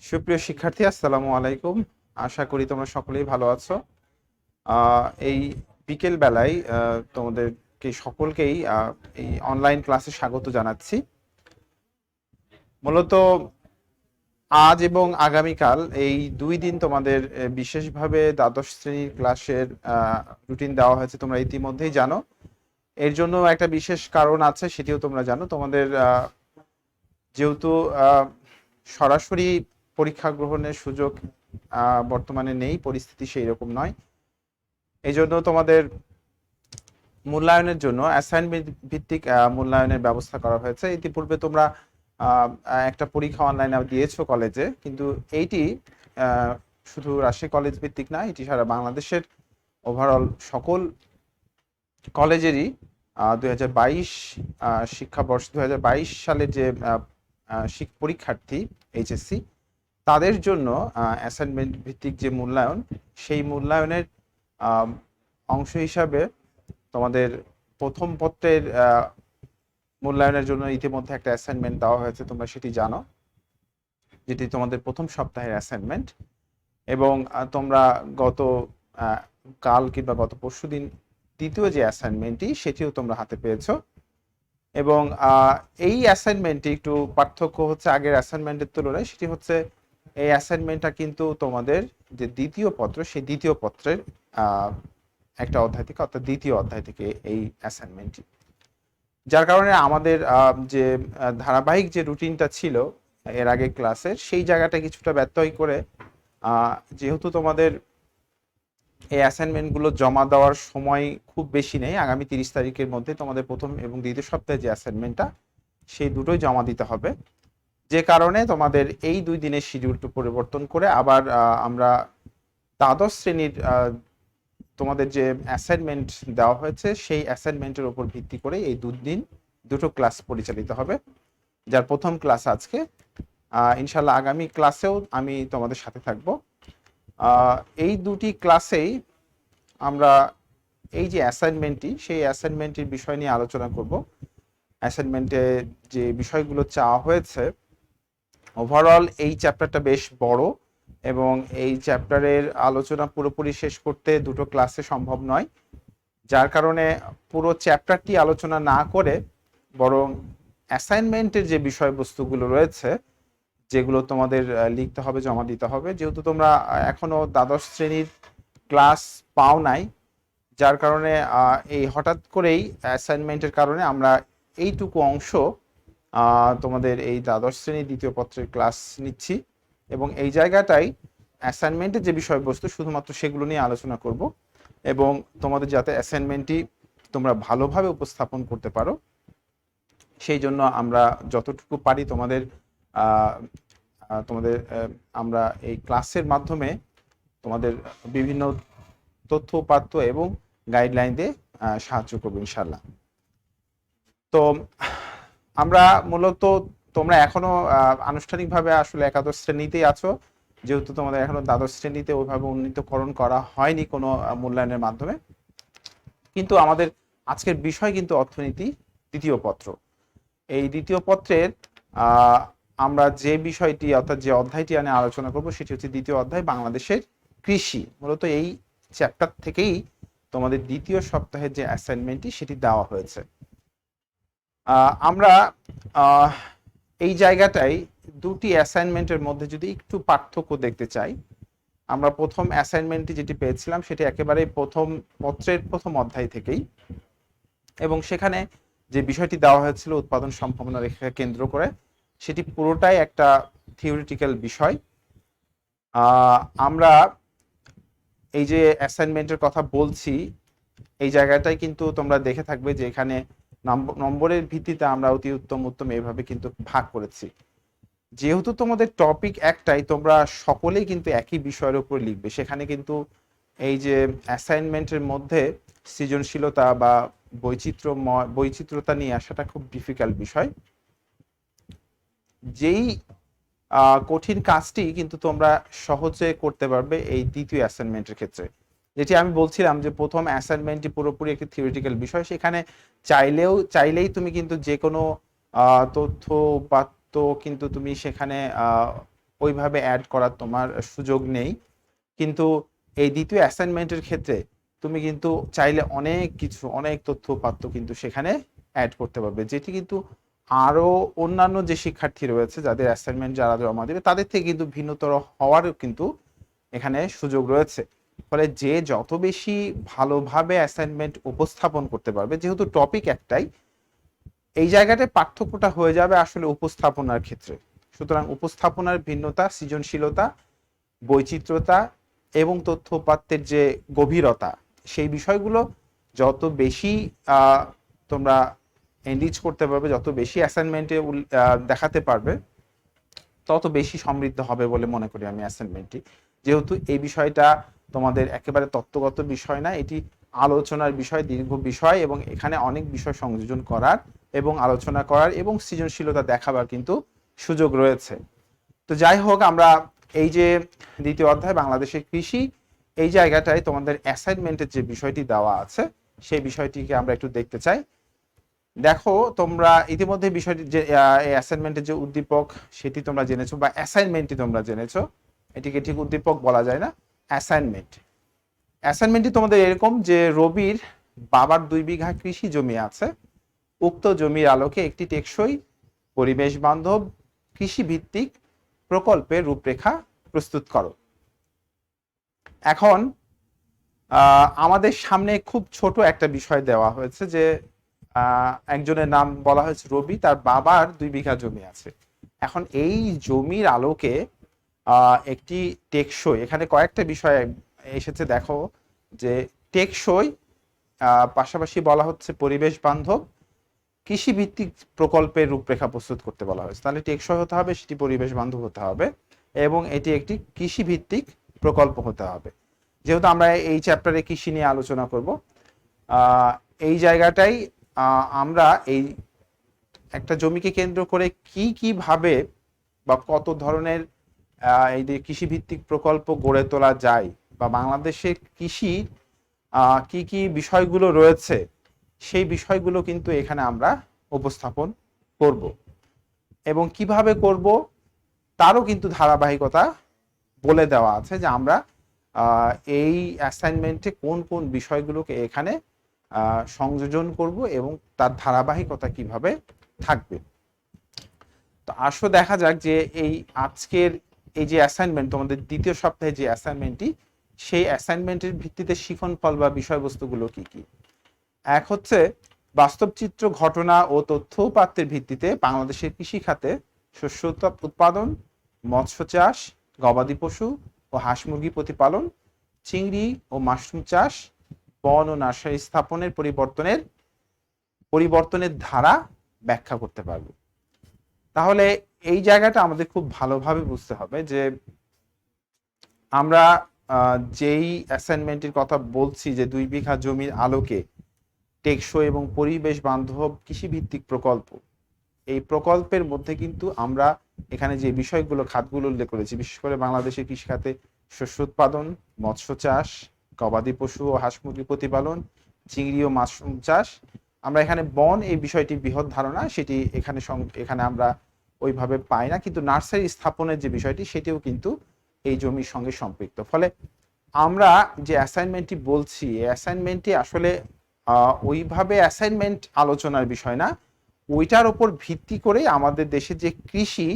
সুপ্রিয় শিক্ষার্থী, আসসালামু আলাইকুম। আশা করি তোমরা সকলেই ভালো আছো। এই বিকেল বেলায় তোমাদেরকে সকলকেই এই অনলাইন ক্লাসে স্বাগত জানাচ্ছি। মূলত আজ এবং আগামীকাল এই 2 দিন তোমাদের বিশেষভাবে দ্বাদশ শ্রেণীর ক্লাসের রুটিন দেওয়া হয়েছে, তোমরা ইতিমধ্যেই জানো। এর জন্য একটা বিশেষ কারণ আছে, সেটিও তোমরা জানো। তোমাদের যেহেতু সরাসরি পরীক্ষা গ্রহণের সুযোগ বর্তমানে নেই, পরিস্থিতি সেই রকম নয়, এই জন্য তোমাদের মূল্যায়নের জন্য অ্যাসাইনমেন্ট ভিত্তিক মূল্যায়নের ব্যবস্থা করা হয়েছে। ইতিপূর্বে তোমরা একটা পরীক্ষা অনলাইনে দিয়েছো কলেজে, কিন্তু এইটি শুধু রাজশাহী কলেজ ভিত্তিক না, এটি সারা বাংলাদেশের ওভারঅল সকল কলেজেরই 2022 শিক্ষাবর্ষ 2022 সালের যে পরীক্ষার্থী এইচএসসি, তাদের জন্য অ্যাসাইনমেন্ট ভিত্তিক যে মূল্যায়ন, সেই মূল্যায়নের অংশ হিসাবে তোমাদের প্রথম পত্রের মূল্যায়নের জন্য ইতিমধ্যে একটা অ্যাসাইনমেন্ট দেওয়া হয়েছে, তোমরা সেটি জানো, যেটি তোমাদের প্রথম সপ্তাহের অ্যাসাইনমেন্ট। এবং তোমরা গত কাল কিংবা গত পরশু দিন দ্বিতীয় যে অ্যাসাইনমেন্টটি, সেটিও তোমরা হাতে পেয়েছো। এবং এই অ্যাসাইনমেন্টটি একটু পার্থক্য হচ্ছে আগের অ্যাসাইনমেন্টের তুলনায়, সেটি হচ্ছে এই অ্যাসাইনমেন্টটা কিন্তু তোমাদের যে দ্বিতীয় পত্র, সেই দ্বিতীয় পত্রের একটা অধ্যায় থেকে, অর্থাৎ দ্বিতীয় অধ্যায় থেকে এই অ্যাসাইনমেন্টটি, যার কারণে আমাদের যে ধারাবাহিক যে রুটিনটা ছিল এর আগে ক্লাসের, সেই জায়গাটা কিছুটা ব্যত্যয় করে, যেহেতু তোমাদের এই অ্যাসাইনমেন্টগুলো জমা দেওয়ার সময় খুব বেশি নেই, আগামী 30 তারিখের মধ্যে তোমাদের প্রথম এবং দ্বিতীয় সপ্তাহে যে অ্যাসাইনমেন্টটা, সেই দুটোই জমা দিতে হবে। যে কারণে তোমাদের এই 2 দিনের শিডিউলটা পরিবর্তন করে আবার আমরা দ্বাদশ শ্রেণীর তোমাদের যে অ্যাসাইনমেন্ট দেওয়া হয়েছে, সেই অ্যাসাইনমেন্টের উপর ভিত্তি করে এই 2 দিন দুটো ক্লাস পরিচালিত হবে, যার প্রথম ক্লাস আজকে। ইনশাল্লাহ আগামী ক্লাসেও আমি তোমাদের সাথে থাকব। এই দুটি ক্লাসেই আমরা এই যে অ্যাসাইনমেন্টটি, সেই অ্যাসাইনমেন্টের বিষয় নিয়ে আলোচনা করব। অ্যাসাইনমেন্টে যে বিষয়গুলো চাওয়া হয়েছে, ওভারঅল এই চ্যাপ্টারটা বেশ বড়, এবং এই চ্যাপ্টারের আলোচনা পুরোপুরি শেষ করতে দুটো ক্লাসে সম্ভব নয়, যার কারণে পুরো চ্যাপ্টারটি আলোচনা না করে বরং অ্যাসাইনমেন্টের যে বিষয়বস্তুগুলো রয়েছে, যেগুলো তোমাদের লিখতে হবে, জমা দিতে হবে, যেহেতু তোমরা এখনো দ্বাদশ শ্রেণীর ক্লাস পাও নাই, যার কারণে এই হঠাৎ করেই অ্যাসাইনমেন্টের কারণে আমরা এইটুকু অংশ তোমাদের এই দ্বাদশ শ্রেণীর দ্বিতীয় পত্রের ক্লাস নিচ্ছি, এবং এই জায়গাটাই অ্যাসাইনমেন্টের যে বিষয়বস্তু শুধুমাত্র সেগুলো নিয়ে আলোচনা করব, এবং তোমাদের যাতে অ্যাসাইনমেন্টটি তোমরা ভালোভাবে উপস্থাপন করতে পারো, সেই জন্য আমরা যতটুকু পারি তোমাদের আমরা এই ক্লাসের মাধ্যমে তোমাদের বিভিন্ন তথ্য উপাত্ত এবং গাইডলাইন দিয়ে সাহায্য করবো ইনশাল্লাহ। তো আমরা মূলত, তোমরা এখনো আনুষ্ঠানিকভাবে আসলে একাদশ শ্রেণীতেই আছো, যেহেতু তোমাদের এখনো দ্বাদশ শ্রেণীতে ওইভাবে উন্নীতকরণ করা হয়নি কোনো মূল্যায়নের মাধ্যমে, কিন্তু আমাদের আজকের বিষয় কিন্তু অর্থনীতি দ্বিতীয় পত্র। এই দ্বিতীয় পত্রের আমরা যে বিষয়টি, অর্থাৎ যে অধ্যায়টি নিয়ে আলোচনা করব, সেটি হচ্ছে দ্বিতীয় অধ্যায়, বাংলাদেশের কৃষি। মূলত এই চ্যাপ্টার থেকেই তোমাদের দ্বিতীয় সপ্তাহের যে অ্যাসাইনমেন্টটি, সেটি দেওয়া হয়েছে। আমরা এই জায়গাটায় দুটি অ্যাসাইনমেন্টের মধ্যে যদি একটু পার্থক্য দেখতে চাই, আমরা প্রথম অ্যাসাইনমেন্টটি যেটি পেয়েছিলাম, সেটি একেবারে প্রথম পত্রের প্রথম অধ্যায় থেকেই, এবং সেখানে যে বিষয়টি দেওয়া হয়েছিল উৎপাদন সম্ভাবনা রেখাকে কেন্দ্র করে, সেটি পুরোটাই একটা থিওরিটিক্যাল বিষয়। আমরা এই যে অ্যাসাইনমেন্টের কথা বলছি, এই জায়গাটাই কিন্তু তোমরা দেখে থাকবে যে এখানে নম্বরের ভিত্তিতে আমরা অতি উত্তম উত্তম এইভাবে কিন্তু ভাগ করেছি। যেহেতু তোমাদের টপিক একটাই, তোমরা সকলেই কিন্তু একই বিষয়ের উপর লিখবে, সেখানে কিন্তু এই যে অ্যাসাইনমেন্টের মধ্যে সৃজনশীলতা বা বৈচিত্র্যতা নিয়ে আসাটা খুব ডিফিকাল্ট বিষয়। যেই কঠিন কাজটি কিন্তু তোমরা সহজে করতে পারবে এই দ্বিতীয় অ্যাসাইনমেন্টের ক্ষেত্রে। যেটি আমি বলছিলাম যে প্রথম অ্যাসাইনমেন্টটি পুরোপুরি একটি থিওরিটিক্যাল বিষয়, সেখানে চাইলেই তুমি কিন্তু যে কোনো তথ্য উপাত্ত কিন্তু তুমি সেখানে ওইভাবে অ্যাড করার তোমার সুযোগ নেই। কিন্তু এই দ্বিতীয় অ্যাসাইনমেন্টের ক্ষেত্রে তুমি কিন্তু চাইলে অনেক কিছু, অনেক তথ্য উপাত্ত কিন্তু সেখানে অ্যাড করতে পারবে, যেটি কিন্তু আরো অন্যান্য যে শিক্ষার্থী রয়েছে যাদের অ্যাসাইনমেন্ট যারা জমা দেবে তাদের থেকে কিন্তু ভিন্নতর হওয়ারও কিন্তু এখানে সুযোগ রয়েছে। ফলে যে যত বেশি ভালোভাবে অ্যাসাইনমেন্ট উপস্থাপন করতে পারবে, যেহেতু টপিক একটাই, এই জায়গাটায় পার্থক্যটা হয়ে যাবে আসলে উপস্থাপনার ক্ষেত্রে। সুতরাং উপস্থাপনার ভিন্নতা, সৃজনশীলতা, বৈচিত্র্যতা এবং তথ্য উপাত্তের যে গভীরতা, সেই বিষয়গুলো যত বেশি তোমরা এনরিচ করতে পারবে, যত বেশি অ্যাসাইনমেন্টে দেখাতে পারবে, তত বেশি সমৃদ্ধ হবে বলে মনে করি আমি অ্যাসাইনমেন্টটি। যেহেতু এই বিষয়টা তোমাদের একেবারে তত্ত্বগত বিষয় না, এটি আলোচনার বিষয়, দীর্ঘ বিষয়, এবং এখানে অনেক বিষয় সংযোজন করার এবং আলোচনা করার এবং সৃজনশীলতা দেখাবার কিন্তু সুযোগ রয়েছে। তো যাই হোক, আমরা এই যে দ্বিতীয় অধ্যায় বাংলাদেশের কৃষি, এই জায়গাটায় তোমাদের অ্যাসাইনমেন্টের যে বিষয়টি দেওয়া আছে সেই বিষয়টিকে আমরা একটু দেখতে চাই। দেখো, তোমরা ইতিমধ্যে বিষয়টি যে অ্যাসাইনমেন্টের যে উদ্দীপক সেটি তোমরা জেনেছো, বা অ্যাসাইনমেন্টটি তোমরা জেনেছো, এটিকে ঠিক উদ্দীপক বলা যায় না, অ্যাসাইনমেন্টটি তোমাদের এরকম যে রবির বাবার 2 বিঘা কৃষি জমি আছে, উক্ত জমির আলোকে একটি টেকসই পরিবেশ বান্ধব কৃষি ভিত্তিক প্রকল্পের রূপরেখা প্রস্তুত করো। এখন আমাদের সামনে খুব ছোট একটা বিষয় দেওয়া হয়েছে যে একজনের নাম বলা হয়েছে রবি, তার বাবার 2 বিঘা জমি আছে। এখন এই জমির আলোকে একটি টেকসই, এখানে কয়েকটা বিষয় এসেছে দেখো, যে টেকসই, পাশাপাশি বলা হচ্ছে পরিবেশ বান্ধব কৃষি ভিত্তিক প্রকল্পের রূপরেখা প্রস্তুত করতে বলা হয়েছে। তাহলে টেকসই হতে হবে, সেটি পরিবেশ বান্ধব হতে হবে, এবং এটি একটি কৃষি ভিত্তিক প্রকল্প হতে হবে। যেহেতু আমরা এই চ্যাপ্টারে কৃষি নিয়ে আলোচনা করব, এই জায়গাটাই আমরা এই একটা জমিকে কেন্দ্র করে কিভাবে বা কত ধরনের এই যে কৃষিভিত্তিক প্রকল্প গড়ে তোলা যায়, বা বাংলাদেশের কৃষির কি বিষয়গুলো রয়েছে, সেই বিষয়গুলো কিন্তু এখানে আমরা উপস্থাপন করব, এবং কিভাবে করব তারও কিন্তু ধারাবাহিকতা বলে দেওয়া আছে, যে আমরা এই অ্যাসাইনমেন্টে কোন কোন বিষয়গুলোকে এখানে সংযোজন করব এবং তার ধারাবাহিকতা কিভাবে থাকবে। তো আসো দেখা যাক যে এই আজকের এই যে অ্যাসাইনমেন্ট, তোমাদের দ্বিতীয় সপ্তাহে যে অ্যাসাইনমেন্টটি, সেই অ্যাসাইনমেন্টের ভিত্তিতে শিখনফল বা বিষয়বস্তুগুলো কি কি। এক হচ্ছে বাস্তব চিত্র, ঘটনা ও তথ্য উপাত্তের ভিত্তিতে বাংলাদেশের কৃষি খাতে শস্য উৎপাদন, মৎস্য চাষ, গবাদি পশু ও হাঁস মুরগি প্রতিপালন, চিংড়ি ও মাশরুম চাষ, বন ও নার্সারি স্থাপনের পরিবর্তনের ধারা ব্যাখ্যা করতে পারবে। তাহলে এই জায়গাটা আমাদের খুব ভালোভাবে বুঝতে হবে যে আমরা যেই অ্যাসাইনমেন্টের কথা বলছি, যে 2 বিঘা জমির আলোকে টেকসই এবং পরিবেশ বান্ধব কৃষিভিত্তিক প্রকল্প, এই প্রকল্পের মধ্যে কিন্তু আমরা এখানে যে বিষয়গুলো, খাতগুলো উল্লেখ করেছি, বিশেষ করে বাংলাদেশের কৃষি খাতে শস্য উৎপাদন, মৎস্য চাষ, গবাদি পশু ও হাঁস মুরগি প্রতিপালন, চিংড়ি ও মাশরুম চাষ, আমরা এখানে বন এই বিষয়টি বৃহৎ ধারণা, সেটি এখানে আমরা ওইভাবে পাই না, কিন্তু নার্সারি স্থাপনের যে বিষয়টি সেটিও কিন্তু এই জমির সঙ্গে সম্পৃক্ত। ফলে আমরা যে অ্যাসাইনমেন্টটি বলছি, এই অ্যাসাইনমেন্টটি আসলে ওইভাবে অ্যাসাইনমেন্ট আলোচনার বিষয় না, ওইটার উপর ভিত্তি করে আমাদের দেশে যে কৃষি,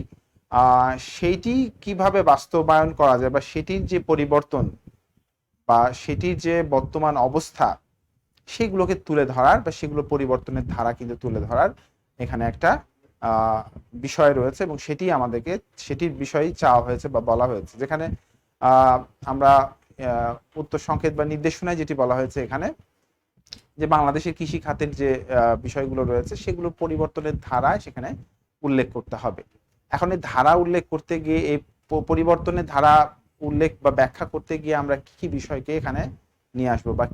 সেইটি কিভাবে বাস্তবায়ন করা যায়, বা সেটির যে পরিবর্তন বা সেটির যে বর্তমান অবস্থা, সেগুলোকে তুলে ধরার বা সেগুলো পরিবর্তনের ধারা কিন্তু তুলে ধরার এখানে একটা বিষয় রয়েছে, এবং সেটি আমাদেরকে সেটির বিষয়েই চাওয়া হয়েছে বা বলা হয়েছে। যেখানে আমরা উত্তর সংকেত বা নির্দেশনায় যেটি বলা হয়েছে এখানে, যে বাংলাদেশের কৃষি খাতের যে বিষয়গুলো রয়েছে সেগুলো পরিবর্তনের ধারায় সেখানে উল্লেখ করতে হবে। এখন এই ধারা উল্লেখ করতে গিয়ে, এই পরিবর্তনের ধারা উল্লেখ বা ব্যাখ্যা করতে গিয়ে আমরা কি বিষয়কে এখানে নিয়ে আসবো, বা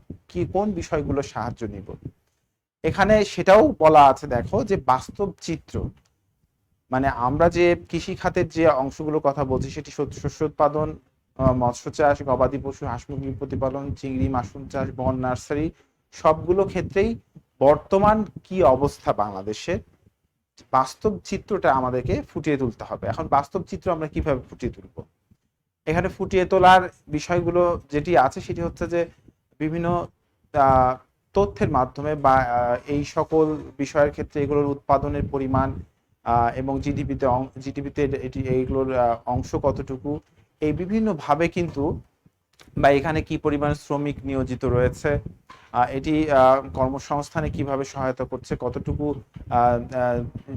কোন বিষয়গুলো সাহায্য নিব, এখানে সেটাও বলা আছে। দেখো, যে বাস্তব চিত্র, মানে আমরা যে কৃষি খাতের যে অংশগুলোর কথা বলছি, সেটি শস্য উৎপাদন, মৎস্য চাষ, গবাদি পশু, হাঁস মুরগি প্রতিপালন, চিংড়ি, মাশরুম চাষ, বন, নার্সারি, সবগুলো ক্ষেত্রেই বর্তমান কি অবস্থা বাংলাদেশের, বাস্তব চিত্রটা আমাদেরকে ফুটিয়ে তুলতে হবে। এখন বাস্তব চিত্র আমরা কিভাবে ফুটিয়ে তুলব? এখানে ফুটিয়ে তোলার বিষয়গুলো যেটি আছে সেটি হচ্ছে যে বিভিন্ন তথ্যের মাধ্যমে বা এই সকল বিষয়ের ক্ষেত্রে এগুলোর উৎপাদনের পরিমাণ এবং জিডিপিতে এটি এইগুলোর অংশ কতটুকু, এই বিভিন্নভাবে কিন্তু বা এখানে কি পরিমাণ শ্রমিক নিয়োজিত রয়েছে, এটি কর্মসংস্থানে কিভাবে সহায়তা করছে, কতটুকু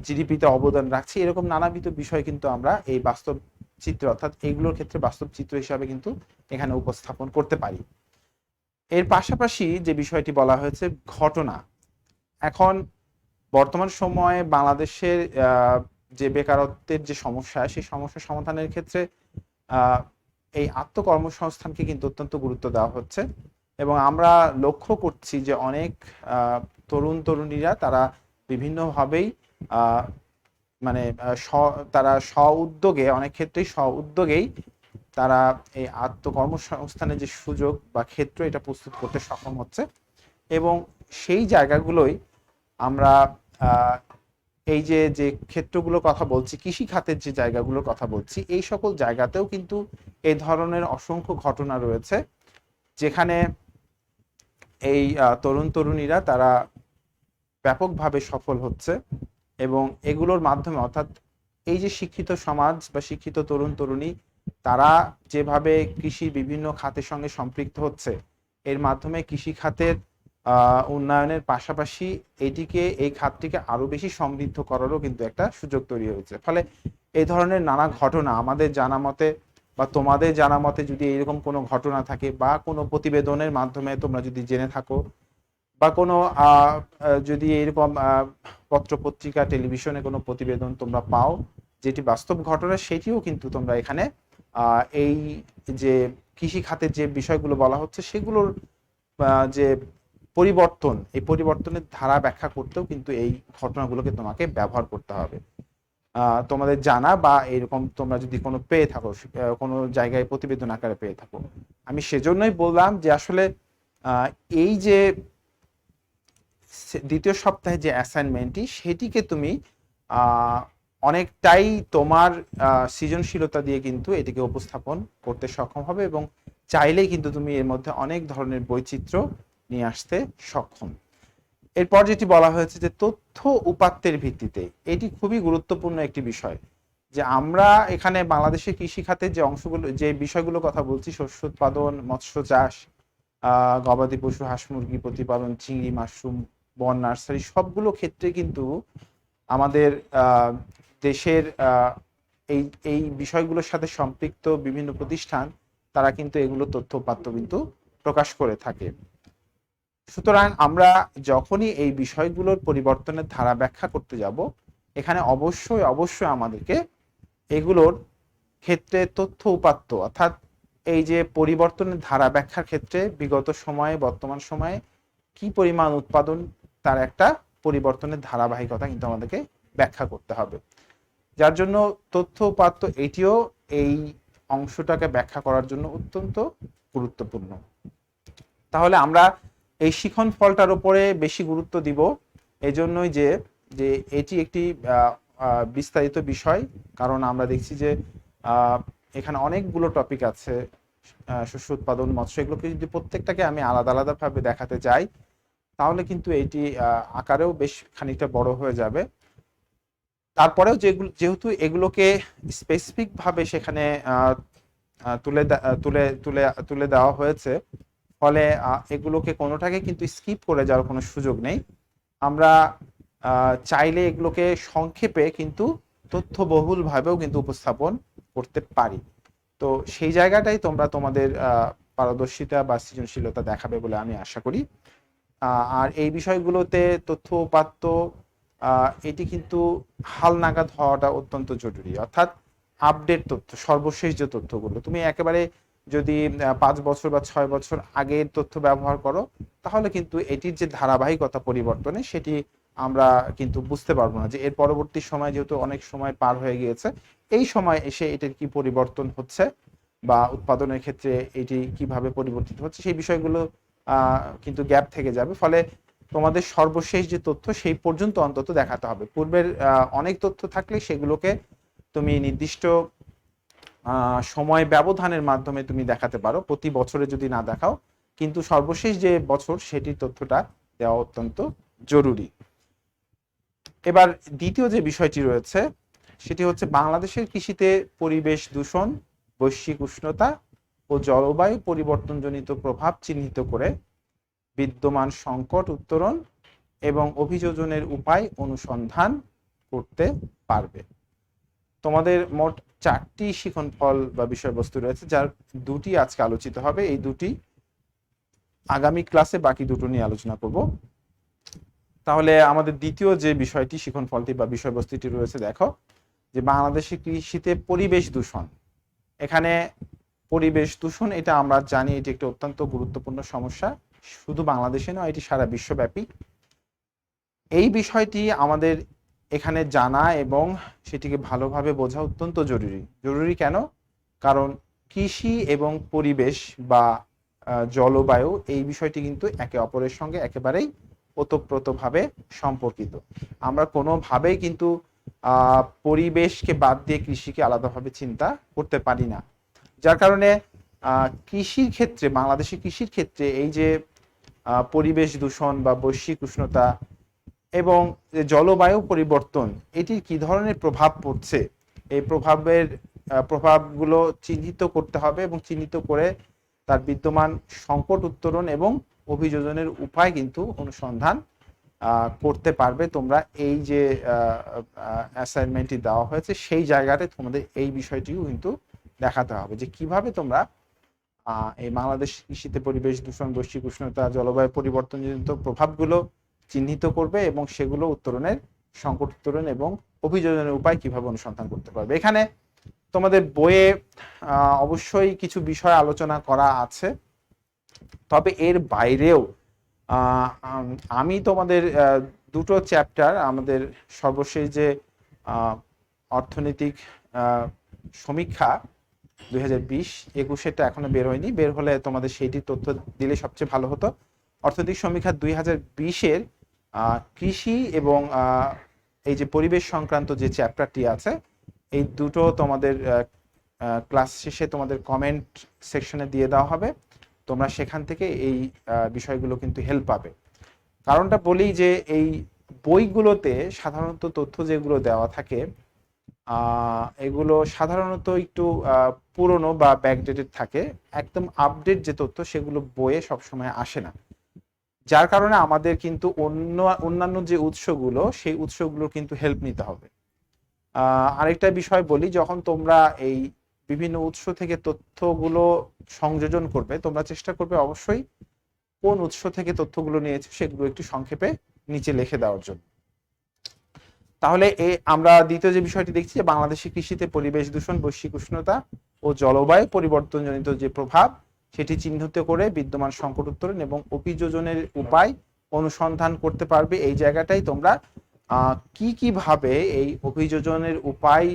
জিডিপিতে অবদান রাখছে, এরকম নানাবিধ বিষয় কিন্তু আমরা এই বাস্তব চিত্র অর্থাৎ এইগুলোর ক্ষেত্রে বাস্তব চিত্র হিসাবে কিন্তু এখানে উপস্থাপন করতে পারি। এর পাশাপাশি যে বিষয়টি বলা হয়েছে ঘটনা, এখন বর্তমান সময়ে বাংলাদেশের যে বেকারত্বের যে সমস্যা, সেই সমস্যা সমাধানের ক্ষেত্রে এই আত্মকর্মসংস্থানকে কিন্তু অত্যন্ত গুরুত্ব দেওয়া হচ্ছে এবং আমরা লক্ষ্য করছি যে অনেক তরুণ তরুণীরা তারা বিভিন্নভাবেই মানে তারা স্ব-উদ্যোগে, অনেক ক্ষেত্রেই স্ব-উদ্যোগেই তারা এই আত্মকর্মসংস্থানের যে সুযোগ বা ক্ষেত্র এটা প্রস্তুত করতে সক্ষম হচ্ছে এবং সেই জায়গাগুলোই আমরা এই যে যে ক্ষেত্রগুলোর কথা বলছি, কৃষি খাতের যে জায়গাগুলোর কথা বলছি, এই সকল জায়গাতেও কিন্তু এই ধরনের অসংখ্য ঘটনা রয়েছে যেখানে এই তরুণ তরুণীরা তারা ব্যাপকভাবে সফল হচ্ছে এবং এগুলোর মাধ্যমে অর্থাৎ এই যে শিক্ষিত সমাজ বা শিক্ষিত তরুণ তরুণী তারা যেভাবে কৃষির বিভিন্ন খাতের সঙ্গে সম্পৃক্ত হচ্ছে, এর মাধ্যমে কৃষি খাতের উন্নয়নের পাশাপাশি এই খাতটিকে আরো বেশি সমৃদ্ধ করারও কিন্তু একটা সুযোগ তৈরি হয়েছে। ফলে এই ধরনের নানা ঘটনা আমাদের জানা মতে বা তোমাদের জানা মতে যদি এরকম কোনো ঘটনা থাকে বা কোনো প্রতিবেদনের মাধ্যমে তোমরা যদি জেনে থাকো বা কোনো যদি এরকম পত্রপত্রিকা টেলিভিশনে কোনো প্রতিবেদন তোমরা পাও যেটি বাস্তব ঘটনা, সেটিও কিন্তু তোমরা এখানে এই যে কৃষি খাতের যে বিষয়গুলো বলা হচ্ছে সেগুলোর যে পরিবর্তন, এই পরিবর্তনের ধারা ব্যাখ্যা করতেও কিন্তু এই ঘটনাগুলোকে তোমাকে ব্যবহার করতে হবে। তোমাদের জানা বা এরকম তোমরা যদি কোনো পেয়ে থাকো, কোনো জায়গায় প্রতিবেদন আকারে পেয়ে থাকো, আমি সেজন্যই বললাম যে আসলে এই যে দ্বিতীয় সপ্তাহে যে অ্যাসাইনমেন্টটি সেটিকে তুমি অনেকটাই তোমার সৃজনশীলতা দিয়ে কিন্তু এটিকে উপস্থাপন করতে সক্ষম হবে এবং চাইলেই কিন্তু তুমি এর মধ্যে অনেক ধরনের বৈচিত্র্য নিয়ে আসতে সক্ষম। এরপর যেটি বলা হয়েছে যে তথ্য উপাত্তের ভিত্তিতে, এটি খুবই গুরুত্বপূর্ণ একটি বিষয় যে আমরা এখানে বাংলাদেশের কৃষি খাতের যে অংশগুলো যে বিষয়গুলো কথা বলছি, শস্য উৎপাদন, মৎস্য চাষ, গবাদি পশু, হাঁস মুরগি প্রতিপালন, চিংড়ি, মাশরুম, বন নার্সারি, সবগুলো ক্ষেত্রে কিন্তু আমাদের দেশের এই এই বিষয়গুলোর সাথে সম্পৃক্ত বিভিন্ন প্রতিষ্ঠান তারা কিন্তু এগুলো তথ্য উপাত্ত কিন্তু প্রকাশ করে থাকে। সুতরাং আমরা যখনই এই বিষয়গুলোর পরিবর্তনের ধারা ব্যাখ্যা করতে যাব, এখানে অবশ্যই অবশ্যই আমাদেরকে এগুলোর ক্ষেত্রে তথ্য উপাত্ত অর্থাৎ এই যে পরিবর্তনের ধারা ব্যাখ্যার ক্ষেত্রে বিগত সময়ে বর্তমান সময়ে কি পরিমাণ উৎপাদন, তার একটা পরিবর্তনের ধারাবাহিকতা কিন্তু আমাদেরকে ব্যাখ্যা করতে হবে, যার জন্য তথ্য উপাত্ত এটিও এই অংশটাকে ব্যাখ্যা করার জন্য অত্যন্ত গুরুত্বপূর্ণ। তাহলে আমরা এই শিখন ফলটার উপরে বেশি গুরুত্ব দিব এজন্যই যে যে এটি একটি বিস্তারিত বিষয়, কারণ আমরা দেখছি যে এখানে অনেকগুলো টপিক আছে, শস্য উৎপাদন, মৎস্য, এগুলোকে যদি প্রত্যেকটাকে আমি আলাদা আলাদাভাবে দেখাতে যাই তাহলে কিন্তু এটি আকারেও বেশ খানিকটা বড় হয়ে যাবে। তারপরেও যেহেতু এগুলোকে স্পেসিফিক ভাবে সেখানে তুলে তুলে তুলে তুলে দেওয়া হয়েছে, ফলে এগুলোকে কোনোটাকে কিন্তু স্কিপ করে যাওয়ার কোনো সুযোগ নেই। আমরা চাইলে এগুলোকে সংক্ষেপে কিন্তু তথ্যবহুল ভাবেও কিন্তু উপস্থাপন করতে পারি। তো সেই জায়গাটাই তোমরা তোমাদের পারদর্শিতা বা সৃজনশীলতা দেখাবে বলে আমি আশা করি। আর এই বিষয়গুলোতে তথ্য উপাত্ত এটি কিন্তু হালনাগাদ হওয়াটা অত্যন্ত জরুরি, অর্থাৎ আপডেট তথ্য, সর্বশেষ যে তথ্যগুলো তুমি একেবারে যদি 5 বছর বা 6 বছর আগের তথ্য ব্যবহার করো তাহলে কিন্তু এটির যে ধারাবাহিকতা পরিবর্তনে সেটি আমরা কিন্তু বুঝতে পারবো না যে এর পরবর্তী সময় যেহেতু অনেক সময় পার হয়ে গিয়েছে, এই সময় এসে এটির কি পরিবর্তন হচ্ছে বা উৎপাদনের ক্ষেত্রে এটি কিভাবে পরিবর্তিত হচ্ছে সেই বিষয়গুলো কিন্তু গ্যাপ থেকে যাবে। ফলে তোমাদের সর্বশেষ যে তথ্য সেই পর্যন্ত অন্তত দেখাতে হবে। পূর্বের অনেক তথ্য থাকলে সেগুলোকে তুমি নির্দিষ্ট সময় ব্যবধানের মাধ্যমে তুমি দেখাতে পারো, প্রতি বছরে যদি না দেখাও, কিন্তু সর্বশেষ যে বছর সেটির তথ্যটা দেওয়া অত্যন্ত জরুরি। এবার দ্বিতীয় যে বিষয়টি রয়েছে সেটি হচ্ছে বাংলাদেশের কৃষিতে পরিবেশ দূষণ, বৈশ্বিক উষ্ণতা ও জলবায়ু পরিবর্তনজনিত প্রভাব চিহ্নিত করে বিদ্যমান সংকট উত্তরণ এবং অভিযোজনের উপায় অনুসন্ধান করতে পারবে। তোমাদের মোট 4টি শিক্ষণফল বা বিষয়বস্তু রয়েছে, যার 2টি আজকে আলোচিত হবে। এই 2টি আগামী ক্লাসে বাকি 2টো নিয়ে আলোচনা করব। তাহলে আমাদের দ্বিতীয় যে বিষয়টি শিক্ষণফলটি বা বিষয়বস্তুটি রয়েছে, দেখো যে বাংলাদেশের কৃষিতে পরিবেশ দূষণ। এখানে পরিবেশ দূষণ, এটা আমরা জানি এটি একটি অত্যন্ত গুরুত্বপূর্ণ সমস্যা, শুধু বাংলাদেশে নয়, এটি সারা বিশ্বব্যাপী। এই বিষয়টি আমাদের এখানে জানা এবং সেটিকে ভালোভাবে বোঝা অত্যন্ত জরুরি। জরুরি কেন? কারণ কৃষি এবং পরিবেশ বা জলবায়ু, এই বিষয়টি কিন্তু একে অপরের সঙ্গে একেবারেই ওতপ্রোতভাবে সম্পর্কিত। আমরা কোনোভাবেই কিন্তু পরিবেশকে বাদ দিয়ে কৃষিকে আলাদাভাবে চিন্তা করতে পারি না। যার কারণে কৃষির ক্ষেত্রে, বাংলাদেশের কৃষির ক্ষেত্রে এই যে পরিবেশ দূষণ বা বৈশ্বিক উষ্ণতা এবং জলবায়ু পরিবর্তন, এটির কি ধরনের প্রভাব পড়ছে, এই প্রভাবগুলো চিহ্নিত করতে হবে এবং চিহ্নিত করে তার বিদ্যমান সংকট উত্তরণ এবং অভিযোজনের উপায় কিন্তু অনুসন্ধান করতে পারবে তোমরা। এই যে অ্যাসাইনমেন্টটি দেওয়া হয়েছে সেই জায়গাতে তোমাদের এই বিষয়টিও কিন্তু দেখাতে হবে যে কিভাবে তোমরা এই বাংলাদেশ কৃষিতে পরিবেশ দূষণ, বৈশ্বিক উষ্ণতা, জলবায়ু পরিবর্তনজনিত প্রভাবগুলো চিহ্নিত করবে এবং সেগুলো উত্তরণের, সংকট উত্তরণ এবং অভিযোজনের উপায় কিভাবে অনুসন্ধান করতে পারবে। এখানে তোমাদের বইয়ে অবশ্যই কিছু বিষয় আলোচনা করা আছে, তবে এর বাইরেও আমি তোমাদের 2টো চ্যাপ্টার, আমাদের সর্বশেষ যে অর্থনৈতিক সমীক্ষা 2020-21 এখনো বের হয়নি, বের হলে তোমাদের সেইটির তথ্য দিলে সবচেয়ে ভালো হতো। অর্থনৈতিক সমীক্ষা 2020-এর কৃষি এবং এই যে পরিবেশ সংক্রান্ত যে চ্যাপ্টারটি আছে, এই 2টো তোমাদের ক্লাস শেষে তোমাদের কমেন্ট সেকশনে দিয়ে দেওয়া হবে। তোমরা সেখান থেকে এই বিষয়গুলো কিন্তু হেল্প পাবে। কারণটা বলি যে এই বইগুলোতে সাধারণত তথ্য যেগুলো দেওয়া থাকে এগুলো সাধারণত একটু পুরনো বা ব্যাকডেটেড থাকে। একদম আপডেট যে তথ্য সেগুলো বইয়ে সবসময় আসে না, যার কারণে আমাদের কিন্তু অন্যান্য যে উৎসগুলো, সেই উৎসগুলো কিন্তু হেল্প নিতে হবে। আরেকটা বিষয় বলি, যখন তোমরা এই বিভিন্ন উৎস থেকে তথ্যগুলো সংযোজন করবে, তোমরা চেষ্টা করবে অবশ্যই কোন উৎস থেকে তথ্যগুলো নিয়েছে সেগুলো একটু সংক্ষেপে নিচে লিখে দেওয়ার জন্য। তাহলে আমরা দ্বিতীয় যে বিষয়টি দেখছি যে বাংলাদেশের কৃষিতে পরিবেশ দূষণ, বৈশ্বিক উষ্ণতা ও জলবায়ু পরিবর্তনজনিত যে প্রভাব, সেটি চিহ্নিত করে বিদ্যমান সংকট উত্তরণ এবং অভিযোজনের উপায় অনুসন্ধান করতে পারবে। এই জায়গাটাই তোমরা কিভাবে এই অভিযোজনের উপায়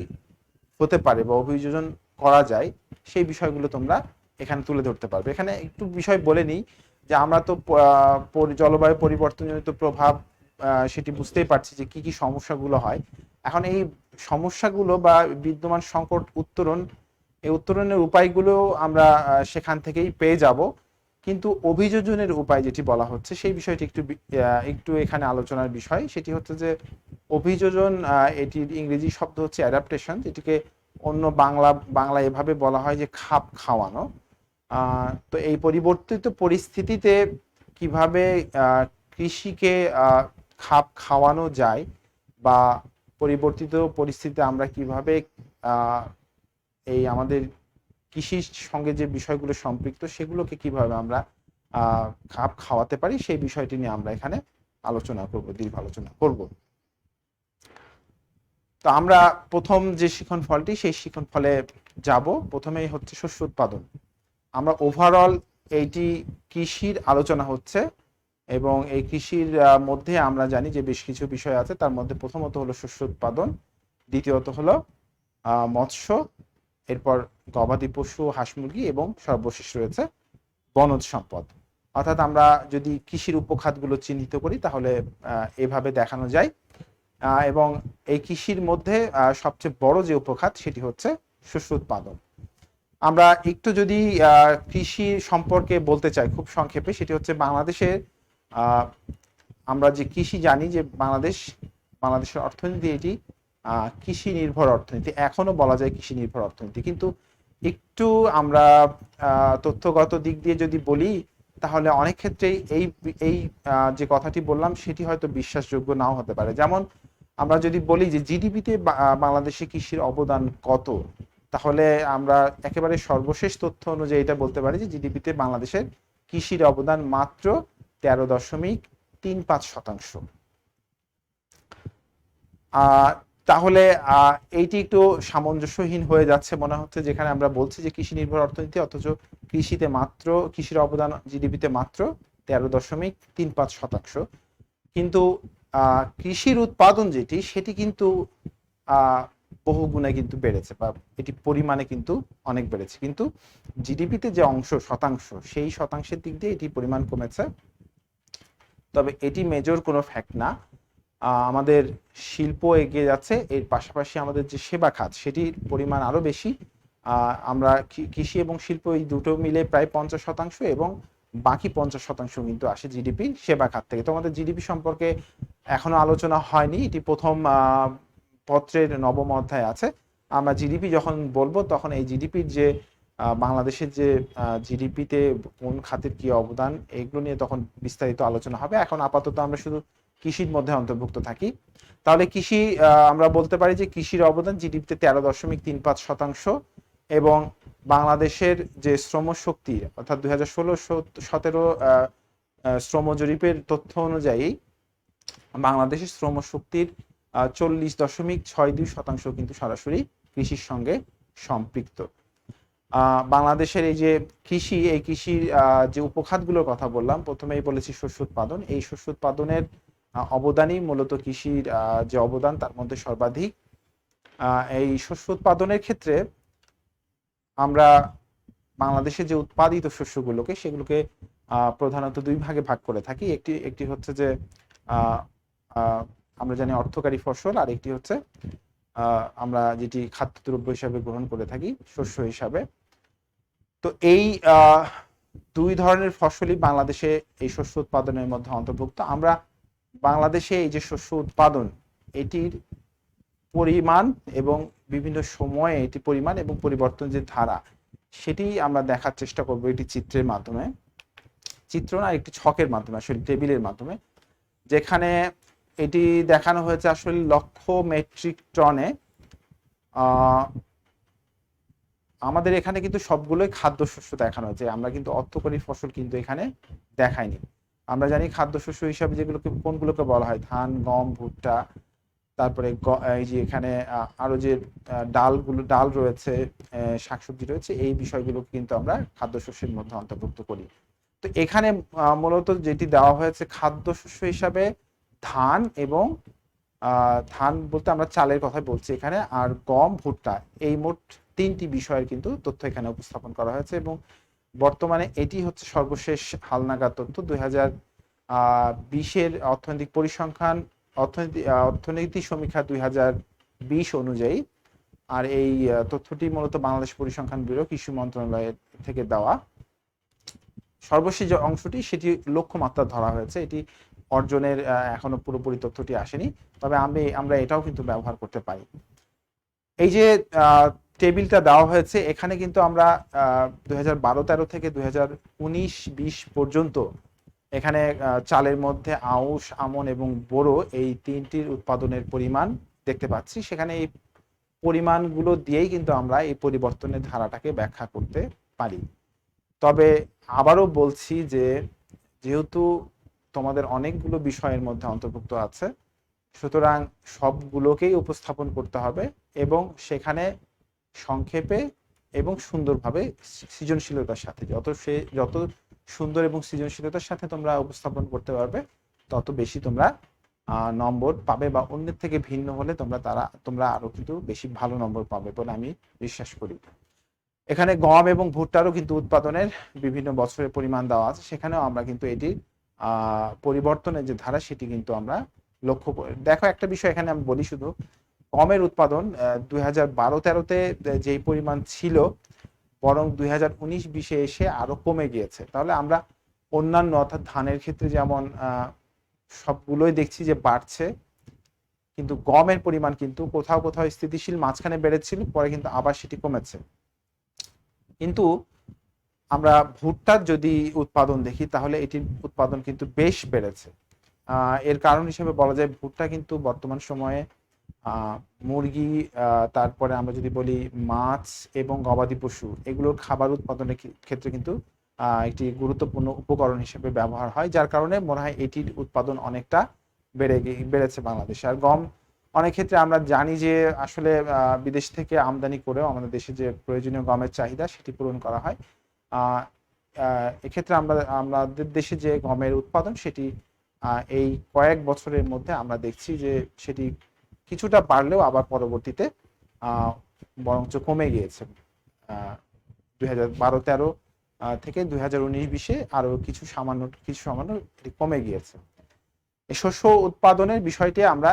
হতে পারে বা অভিযোজন করা যায় সেই বিষয়গুলো তোমরা এখানে তুলে ধরতে পারবে। এখানে একটু বিষয় বলে নিই যে আমরা তো জলবায়ু পরিবর্তনজনিত প্রভাব সেটি বুঝতেই পারছি যে কি কি সমস্যাগুলো হয়। এখন এই সমস্যাগুলো বা বিদ্যমান সংকট উত্তরণ, এই উত্তরণের উপায়গুলো আমরা সেখান থেকেই পেয়ে যাব, কিন্তু অভিযোজনের উপায় যেটি বলা হচ্ছে সেই বিষয়টি একটু এখানে আলোচনার বিষয়। সেটি হচ্ছে যে অভিযোজন, এটির ইংরেজি শব্দ হচ্ছে অ্যাডাপ্টেশন, যেটিকে অন্য বাংলা এভাবে বলা হয় যে খাপ খাওয়ানো। তো এই পরিবর্তিত পরিস্থিতিতে কিভাবে কৃষিকে খাপ খাওয়ানো যায় বা পরিবর্তিত পরিস্থিতিতে আমরা কিভাবে এই আমাদের কৃষির সঙ্গে যে বিষয়গুলো সম্পৃক্ত সেগুলোকে কিভাবে আমরা খাপ খাওয়াতে পারি, সেই বিষয়টি নিয়ে আমরা এখানে আলোচনা করব, দীর্ঘ আলোচনা করব। তো আমরা প্রথম যে শিখন ফলটি, সেই শিখন ফলে যাব। প্রথমেই হচ্ছে শস্য উৎপাদন। আমরা ওভারঅল এইটি কৃষির আলোচনা হচ্ছে এবং এই কৃষির মধ্যে আমরা জানি যে বেশ কিছু বিষয় আছে। তার মধ্যে প্রথমত হলো শস্য উৎপাদন, দ্বিতীয়ত হলো মৎস্য, এরপর গবাদি পশু, হাঁস মুরগি এবং সর্বশেষ রয়েছে বনজ সম্পদ। অর্থাৎ আমরা যদি কৃষির উপখাতগুলো চিহ্নিত করি তাহলে এভাবে দেখানো যায়। এবং এই কৃষির মধ্যে সবচেয়ে বড় যে উপখাত সেটি হচ্ছে শস্য উৎপাদন। আমরা একটু যদি কৃষি সম্পর্কে বলতে চাই খুব সংক্ষেপে, সেটি হচ্ছে বাংলাদেশের আমরা যে কৃষি জানি যে বাংলাদেশের অর্থনীতি এটি কৃষি নির্ভর অর্থনীতি, এখনো বলা যায় কৃষি নির্ভর অর্থনীতি। কিন্তু একটু আমরা তথ্যগত দিক দিয়ে যদি বলি তাহলে অনেক ক্ষেত্রেই এই এই যে কথাটি বললাম সেটি হয়তো বিশ্বাসযোগ্য নাও হতে পারে। যেমন আমরা যদি বলি যে জিডিপিতে বাংলাদেশে কৃষির অবদান কত, তাহলে আমরা একেবারে সর্বশেষ তথ্য অনুযায়ী এটা বলতে পারি যে জিডিপিতে বাংলাদেশের কৃষির অবদান মাত্র 13.35%। তাহলে এইটি একটু সামঞ্জস্যহীন হয়ে যাচ্ছে মনে হচ্ছে, যেখানে আমরা বলছি যে কৃষি নির্ভর অর্থনীতি অথচ কৃষির অবদান জিডিপিতে মাত্র 13.35%। কিন্তু কৃষির উৎপাদন সেটি কিন্তু বহু গুণে কিন্তু বেড়েছে, বা এটি পরিমাণে কিন্তু অনেক বেড়েছে। কিন্তু জিডিপিতে যে শতাংশ, সেই শতাংশের দিক দিয়ে এটি পরিমাণ কমেছে। তবে এটি মেজর কোনো ফ্যাক্ট না। আমাদের শিল্প এগিয়ে যাচ্ছে, এর পাশাপাশি আমাদের যে সেবা খাত সেটির পরিমাণ আরো বেশি। আমরা কৃষি এবং শিল্প এই দুটো মিলে প্রায় 50%, এবং বাকি 50% কিন্তু আসে জিডিপি সেবা খাত থেকে। তো আমাদের জিডিপি সম্পর্কে এখনো আলোচনা হয়নি, এটি প্রথম পত্রের 9ম অধ্যায় আছে। আমরা জিডিপি যখন বলবো তখন এই জিডিপির যে বাংলাদেশের যে জিডিপিতে কোন খাতের কি অবদান, এগুলো নিয়ে তখন বিস্তারিত আলোচনা হবে। এখন আপাতত আমরা শুধু কৃষির মধ্যে অন্তর্ভুক্ত থাকি। তাহলে কৃষি, আমরা বলতে পারি যে কৃষির অবদান জিডিপিতে 13.35%, এবং বাংলাদেশের যে শ্রম শক্তি অর্থাৎ 2016-17 শ্রম জরিপের তথ্য অনুযায়ী বাংলাদেশের শ্রম শক্তির 40.62% কিন্তু সরাসরি কৃষির সঙ্গে সম্পৃক্ত। বাংলাদেশের এই যে এই কৃষির যে উপখাতগুলোর কথা বললাম, প্রথমেই বলেছি শস্য উৎপাদন। এই শস্য উৎপাদনের অবদানই মূলত কৃষির যে অবদান তার মধ্যে সর্বাধিক। এই শস্য উৎপাদনের ক্ষেত্রে আমরা বাংলাদেশে যে উৎপাদিত শস্যগুলোকে সেগুলোকে প্রধানত দুই ভাগে ভাগ করে থাকি। একটি হচ্ছে যে আমরা জানি অর্থকারী ফসল, আর একটি হচ্ছে আমরা যেটি খাদ্যদ্রব্য হিসাবে গ্রহণ করে থাকি শস্য হিসাবে। তো এই দুই ধরনের ফসলই বাংলাদেশে এই শস্য উৎপাদনের মধ্যে অন্তর্ভুক্ত। আমরা বাংলাদেশে এই যে শস্য উৎপাদন, এটির পরিমাণ এবং বিভিন্ন সময়ে এটি পরিমাণ এবং পরিবর্তন যে ধারা, সেটি আমরা দেখার চেষ্টা করব এটি চিত্রের মাধ্যমে, চিত্র না একটি ছকের মাধ্যমে, আসলে টেবিলের মাধ্যমে, যেখানে এটি দেখানো হয়েছে আসলে লক্ষ মেট্রিক টনে। আমাদের এখানে কিন্তু সবগুলোই খাদ্যশস্য দেখানো হয়েছে, আমরা কিন্তু অর্থকরী ফসল কিন্তু এখানে দেখাইনি। আমরা জানি খাদ্যশস্য হিসাবে কোনগুলোকে বলা হয়, ধান, গম, ভুট্টা, তারপরে এই যে এখানে আরো যে ডাল রয়েছে, শাকসবজি রয়েছে, এই বিষয়গুলো কিন্তু আমরা খাদ্যশস্যের মধ্যে অন্তর্ভুক্ত করি। তো এখানে মূলত যেটি দেওয়া হয়েছে খাদ্যশস্য হিসাবে ধান, এবং ধান বলতে আমরা চালের কথা বলছি এখানে, আর গম, ভুট্টা, এই মোট 3টি বিষয়ের কিন্তু তথ্য এখানে উপস্থাপন করা হয়েছে। এবং বর্তমানে এটি হচ্ছে সর্বশেষ হালনাগাদ তথ্য। 2020-এর অর্থনৈতিক পরিসংখ্যান, অর্থনীতি সমীক্ষা 2020 অনুযায়ী। আর এই তথ্যটি মূলত বাংলাদেশ পরিসংখ্যান ব্যুরো, কৃষি মন্ত্রণালয়ের থেকে দেওয়া। সর্বশেষ যে অংশটি সেটি লক্ষ্যমাত্রা ধরা হয়েছে, এটি অর্জনের এখনো পুরোপুরি তথ্যটি আসেনি, তবে আমরা এটাও কিন্তু ব্যবহার করতে পারি। এই যে টেবিলটা দেওয়া হয়েছে এখানে কিন্তু আমরা 2012-13 থেকে 2019-20 পর্যন্ত এখানে চালের মধ্যে আউশ, আমন এবং বোরো এই 3টির উৎপাদনের পরিমাণ দেখতে পাচ্ছি। সেখানে এই পরিমাণগুলো দিয়েই কিন্তু আমরা এই পরিবর্তনের ধারাটাকে ব্যাখ্যা করতে পারি। তবে আবারও বলছি যে যেহেতু তোমাদের অনেকগুলো বিষয়ের মধ্যে অন্তর্ভুক্ত আছে, সুতরাং সবগুলোকেই উপস্থাপন করতে হবে, এবং সেখানে সংক্ষেপে এবং সুন্দরভাবে সৃজনশীলতার সাথে, যত সুন্দর এবং সৃজনশীলতার সাথে তোমরা উপস্থাপন করতে পারবে তত বেশি তোমরা নম্বর পাবে, বা অন্যের থেকে ভিন্ন হলে তোমরা আরো কিন্তু বেশি ভালো নম্বর পাবে বলে আমি বিশ্বাস করি। এখানে গম এবং ভুট্টারও কিন্তু উৎপাদনের বিভিন্ন বছরের পরিমাণ দেওয়া আছে, সেখানেও আমরা কিন্তু এটির পরিবর্তনের যে ধারা সেটি কিন্তু আমরা লক্ষ্য করি। দেখো একটা বিষয় এখানে আমি বলি, শুধু গমের উৎপাদন 2012-13-তে যেই পরিমাণ ছিল, বরং 2019-20-এ এসে আরো কমে গিয়েছে। তাহলে আমরা অন্যান্য অর্থাৎ ধানের ক্ষেত্রে যেমন সবগুলোই দেখছি যে বাড়ছে, কিন্তু গমের পরিমাণ কিন্তু কোথাও কোথাও স্থিতিশীল, মাঝখানে বেড়েছিল, পরে কিন্তু আবার সেটি কমেছে। কিন্তু আমরা ভুট্টার যদি উৎপাদন দেখি তাহলে এটির উৎপাদন কিন্তু বেশ বেড়েছে। এর কারণ হিসেবে বলা যায় ভুট্টা কিন্তু বর্তমান সময়ে মুরগি, তারপরে আমরা যদি বলি মাছ এবং গবাদি পশু, এগুলোর খাবার উৎপাদনের ক্ষেত্রে কিন্তু একটি গুরুত্বপূর্ণ উপকরণ হিসেবে ব্যবহার হয়, যার কারণে মনে হয় এটির উৎপাদন অনেকটা বেড়েছে বাংলাদেশে। আর গম অনেক ক্ষেত্রে আমরা জানি যে আসলে বিদেশ থেকে আমদানি করেও আমাদের দেশে যে প্রয়োজনীয় গমের চাহিদা সেটি পূরণ করা হয়। এক্ষেত্রে আমাদের দেশে যে গমের উৎপাদন সেটি এই কয়েক বছরের মধ্যে আমরা দেখছি যে সেটি কিছুটা বাড়লেও আবার পরবর্তীতে বরঞ্চ কমে গিয়েছে। 2012-13 থেকে 2019-20-এ আরো কিছু সামান্য কমে গিয়েছে। এই শস্য উৎপাদনের বিষয়টি আমরা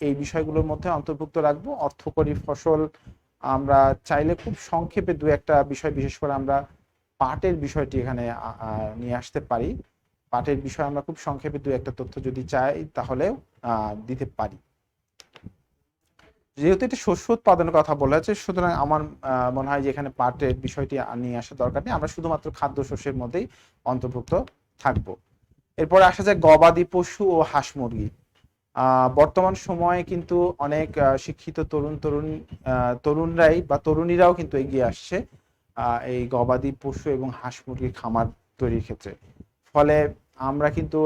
এই বিষয়গুলোর মধ্যে অন্তর্ভুক্ত রাখবো। অর্থকরী ফসল আমরা চাইলে খুব সংক্ষেপে দু একটা বিষয়, বিশেষ করে আমরা পাটের বিষয়টি এখানে নিয়ে আসতে পারি। পাটের বিষয়ে আমরা খুব সংক্ষেপে দু একটা তথ্য যদি চাই তাহলে দিতে পারি। যেহেতু এটা শস্য উৎপাদনের কথা বলা হয়েছে, সুতরাং আমার মনে হয় যে এখানে পাটের বিষয়টি নিয়ে আসা দরকার নেই, আমরা শুধুমাত্র খাদ্যশস্যের মধ্যেই অন্তর্ভুক্ত থাকবো। এরপরে আসা যায় গবাদি পশু ও হাঁস মুরগি। বর্তমান সময়ে কিন্তু অনেক শিক্ষিত তরুণরাই বা তরুণীরাও কিন্তু এগিয়ে আসছে এই গবাদি পশু এবং হাঁস মুরগির খামার তৈরির ক্ষেত্রে। ফলে আমরা কিন্তু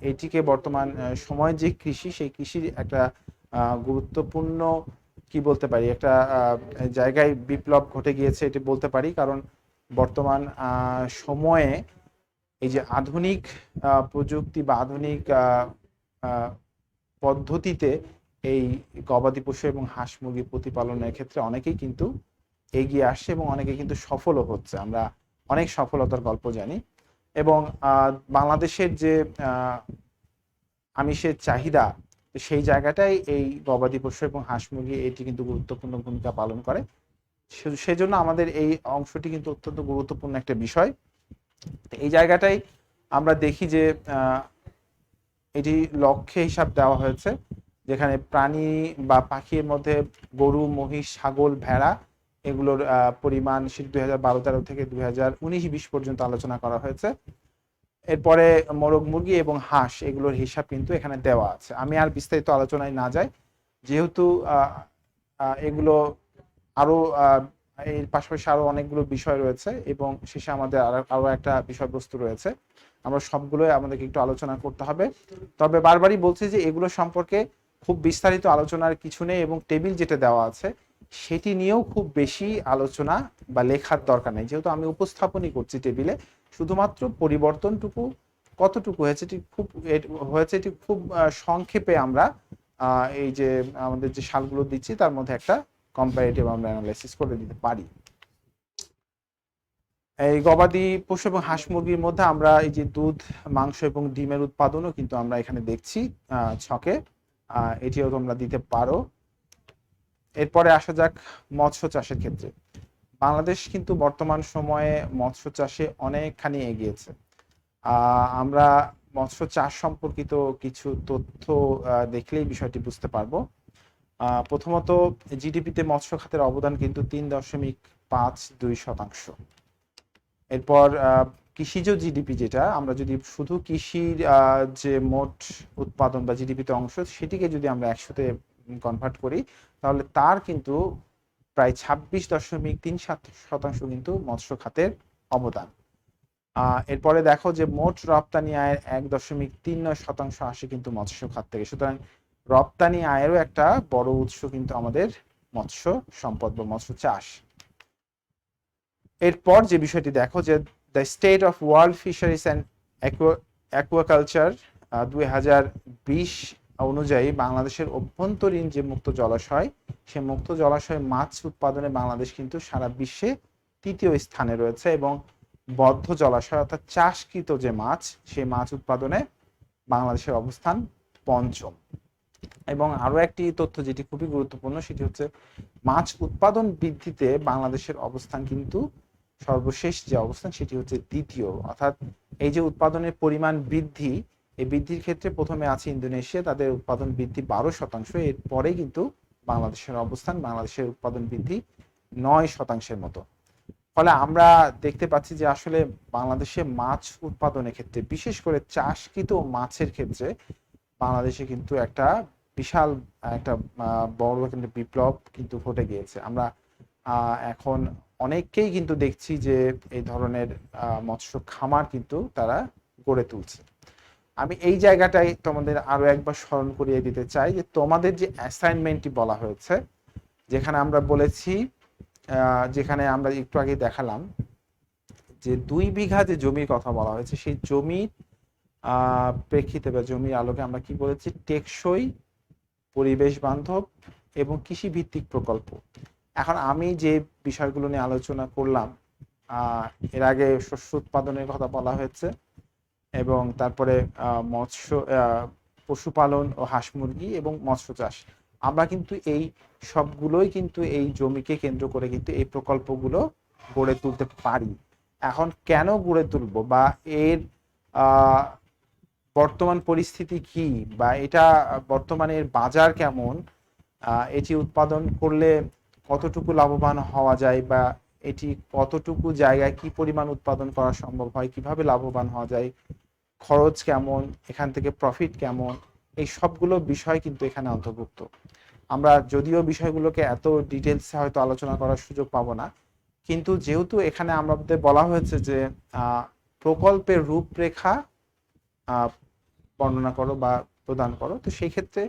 এটিকে বর্তমান সময়ের যে কৃষি, সেই কৃষির একটা গুরুত্বপূর্ণ কি বলতে পারি, একটা জায়গায় বিপ্লব ঘটে গিয়েছে এটি বলতে পারি। কারণ বর্তমান সময়ে এই যে আধুনিক প্রযুক্তি বা আধুনিক পদ্ধতিতে এই গবাদি পশু এবং হাঁস মুরগি প্রতিপালনের ক্ষেত্রে অনেকেই কিন্তু এগিয়ে আসছে এবং অনেকে কিন্তু সফলও হচ্ছে। আমরা অনেক সফলতার গল্প জানি। এবং বাংলাদেশের যে আমিষের চাহিদা, সেই জায়গাটাই এই গবাদি পশু এবং হাঁস মুরগি এটি কিন্তু গুরুত্বপূর্ণ ভূমিকা পালন করে। সেজন্য আমাদের এই অংশটি কিন্তু অত্যন্ত গুরুত্বপূর্ণ একটা বিষয়। এই জায়গাটাই আমরা দেখি যে এটি লক্ষ্যে হিসাব দেওয়া হয়েছে, যেখানে প্রাণী বা পাখির মধ্যে গরু, মহিষ, ছাগল, ভেড়া এগুলোর পরিমাণ 2012-13 থেকে 2019-20 পর্যন্ত আলোচনা করা হয়েছে। এরপরে মোরগ মুরগি এবং হাঁস এগুলোর হিসাব কিন্তু এখানে দেওয়া আছে। আমি আর বিস্তারিত আলোচনায় না যাই, যেহেতু এগুলো আরো এর পাশাপাশি আরো অনেকগুলো বিষয় রয়েছে এবং শেষে আমাদের আরো একটা বিষয়বস্তু রয়েছে, আমরা সবগুলোই আমাদেরকে একটু আলোচনা করতে হবে। তবে বারবারই বলছি যে এগুলো সম্পর্কে খুব বিস্তারিত আলোচনার কিছু নেই, এবং টেবিল যেটা দেওয়া আছে সেটি নিয়েও খুব বেশি আলোচনা বা লেখার দরকার নেই, যেহেতু আমি উপস্থাপনই করছি টেবিলে। শুধুমাত্র পরিবর্তনটুকু কতটুকু হয়েছে এটি খুব সংক্ষেপে আমরা এই যে আমাদের যে সালগুলো দিচ্ছি তার মধ্যে একটা কম্পারেটিভ আমরা অ্যানালাইসিস করে দিতে পারি। এই গবাদি পশু এবং হাঁস মুরগির মধ্যে আমরা এই যে দুধ, মাংস এবং ডিমের উৎপাদনও কিন্তু আমরা এখানে দেখছি ছকে, এটিও তোমরা দিতে পারো। এরপরে আসা যাক মৎস্য চাষের ক্ষেত্রে। বাংলাদেশ কিন্তু বর্তমান সময়ে মৎস্য চাষে অনেকখানি এগিয়েছে। আমরা মৎস্য চাষ সম্পর্কিত কিছু তথ্য দেখলেই বিষয়টি বুঝতে পারবো। প্রথমত জিডিপিতে মৎস্য খাতের অবদান কিন্তু 3.52%। এরপর কৃষিজ জিডিপি, যেটা আমরা যদি শুধু কৃষির যে মোট উৎপাদন বা জিডিপিতে অংশ সেটিকে যদি আমরা 100-তে কনভার্ট করি, তাহলে তার কিন্তু প্রায় 26.37% কিন্তু মৎস্য খাতের অবদান। এরপরে দেখো যে মোট রপ্তানি আয়ের 1.39% আসে কিন্তু মৎস্য খাত থেকে। সুতরাং রপ্তানি আয়েরও একটা বড় উৎস কিন্তু আমাদের মৎস্য সম্পদ বা মৎস্য চাষ। এরপর যে বিষয়টি দেখো যে the state of world fisheries and aquaculture 2020 অনুযায়ী বাংলাদেশের অভ্যন্তরীণ যে মুক্ত জলাশয়, সে মুক্ত জলাশয়ে মাছ উৎপাদনে বাংলাদেশ কিন্তু সারা বিশ্বে তৃতীয় স্থানে রয়েছে এবং বদ্ধ জলাশয় অর্থাৎ চাষকৃত যে মাছ, সেই মাছ উৎপাদনে বাংলাদেশের অবস্থান পঞ্চম। এবং আরো একটি তথ্য যেটি খুবই গুরুত্বপূর্ণ, সেটি হচ্ছে মাছ উৎপাদন বৃদ্ধিতে বাংলাদেশের অবস্থান কিন্তু সর্বশেষ যে অবস্থান সেটি হচ্ছে দ্বিতীয়। অর্থাৎ এই যে উৎপাদনের পরিমাণ বৃদ্ধি, এই বৃদ্ধির ক্ষেত্রে প্রথমে আছে ইন্দোনেশিয়া, তাদের উৎপাদন বৃদ্ধি 12%, এরপরে কিন্তু বাংলাদেশের অবস্থান, বাংলাদেশের উৎপাদন বৃদ্ধি 9%-এর মতো। ফলে আমরা দেখতে পাচ্ছি যে আসলে বাংলাদেশে মাছ উৎপাদনের ক্ষেত্রে, বিশেষ করে চাষকৃত মাছের ক্ষেত্রে বাংলাদেশে কিন্তু একটা বিশাল একটা বড় একটা বিপ্লব কিন্তু ঘটে গিয়েছে। আমরা এখন অনেককেই কিন্তু দেখছি যে এই ধরনের মৎস্য খামার কিন্তু তারা গড়ে তুলছে। আমি এই জায়গাটাই তোমাদের আরো একবার স্মরণ করিয়ে দিতে চাই যে তোমাদের যে অ্যাসাইনমেন্টটি বলা হয়েছে, যেখানে আমরা বলেছি, যেখানে আমরা একটু আগে দেখালাম যে 2 বিঘা যে জমির কথা বলা হয়েছে, সেই জমির প্রেক্ষিতে বা জমির আলোকে আমরা কি বলেছি, টেকসই, পরিবেশ বান্ধব এবং কৃষি ভিত্তিক প্রকল্প। এখন আমি যে বিষয়গুলো নিয়ে আলোচনা করলাম, এর আগে শস্য উৎপাদনের কথা বলা হয়েছে এবং তারপরে মৎস্য, পশুপালন ও হাঁস মুরগি এবং মৎস্য চাষ। আমরা কিন্তু এই সবগুলোই কিন্তু এই জমিকে কেন্দ্র করে কিন্তু এই প্রকল্পগুলো গড়ে তুলতে পারি। এখন কেন গড়ে তুলবো বা এর বর্তমান পরিস্থিতি কি, বা এটা বর্তমানের বাজার কেমন, এটি উৎপাদন করলে কতটুকু লাভবান হওয়া যায়, বা এটি কতটুকু জায়গায় কি পরিমাণ উৎপাদন করা সম্ভব হয়, কিভাবে লাভবান হওয়া যায়, খরচ কেমন, এখান থেকে প্রফিট কেমন, এই সবগুলো বিষয় কিন্তু এখানে অন্তর্ভুক্ত। আমরা যদিও বিষয়গুলোকে এত ডিটেলসে হয়তো আলোচনা করার সুযোগ পাবো না, কিন্তু যেহেতু এখানে আমাদের বলা হয়েছে যে প্রকল্পের রূপরেখা বর্ণনা করো বা প্রদান করো, তো সেই ক্ষেত্রে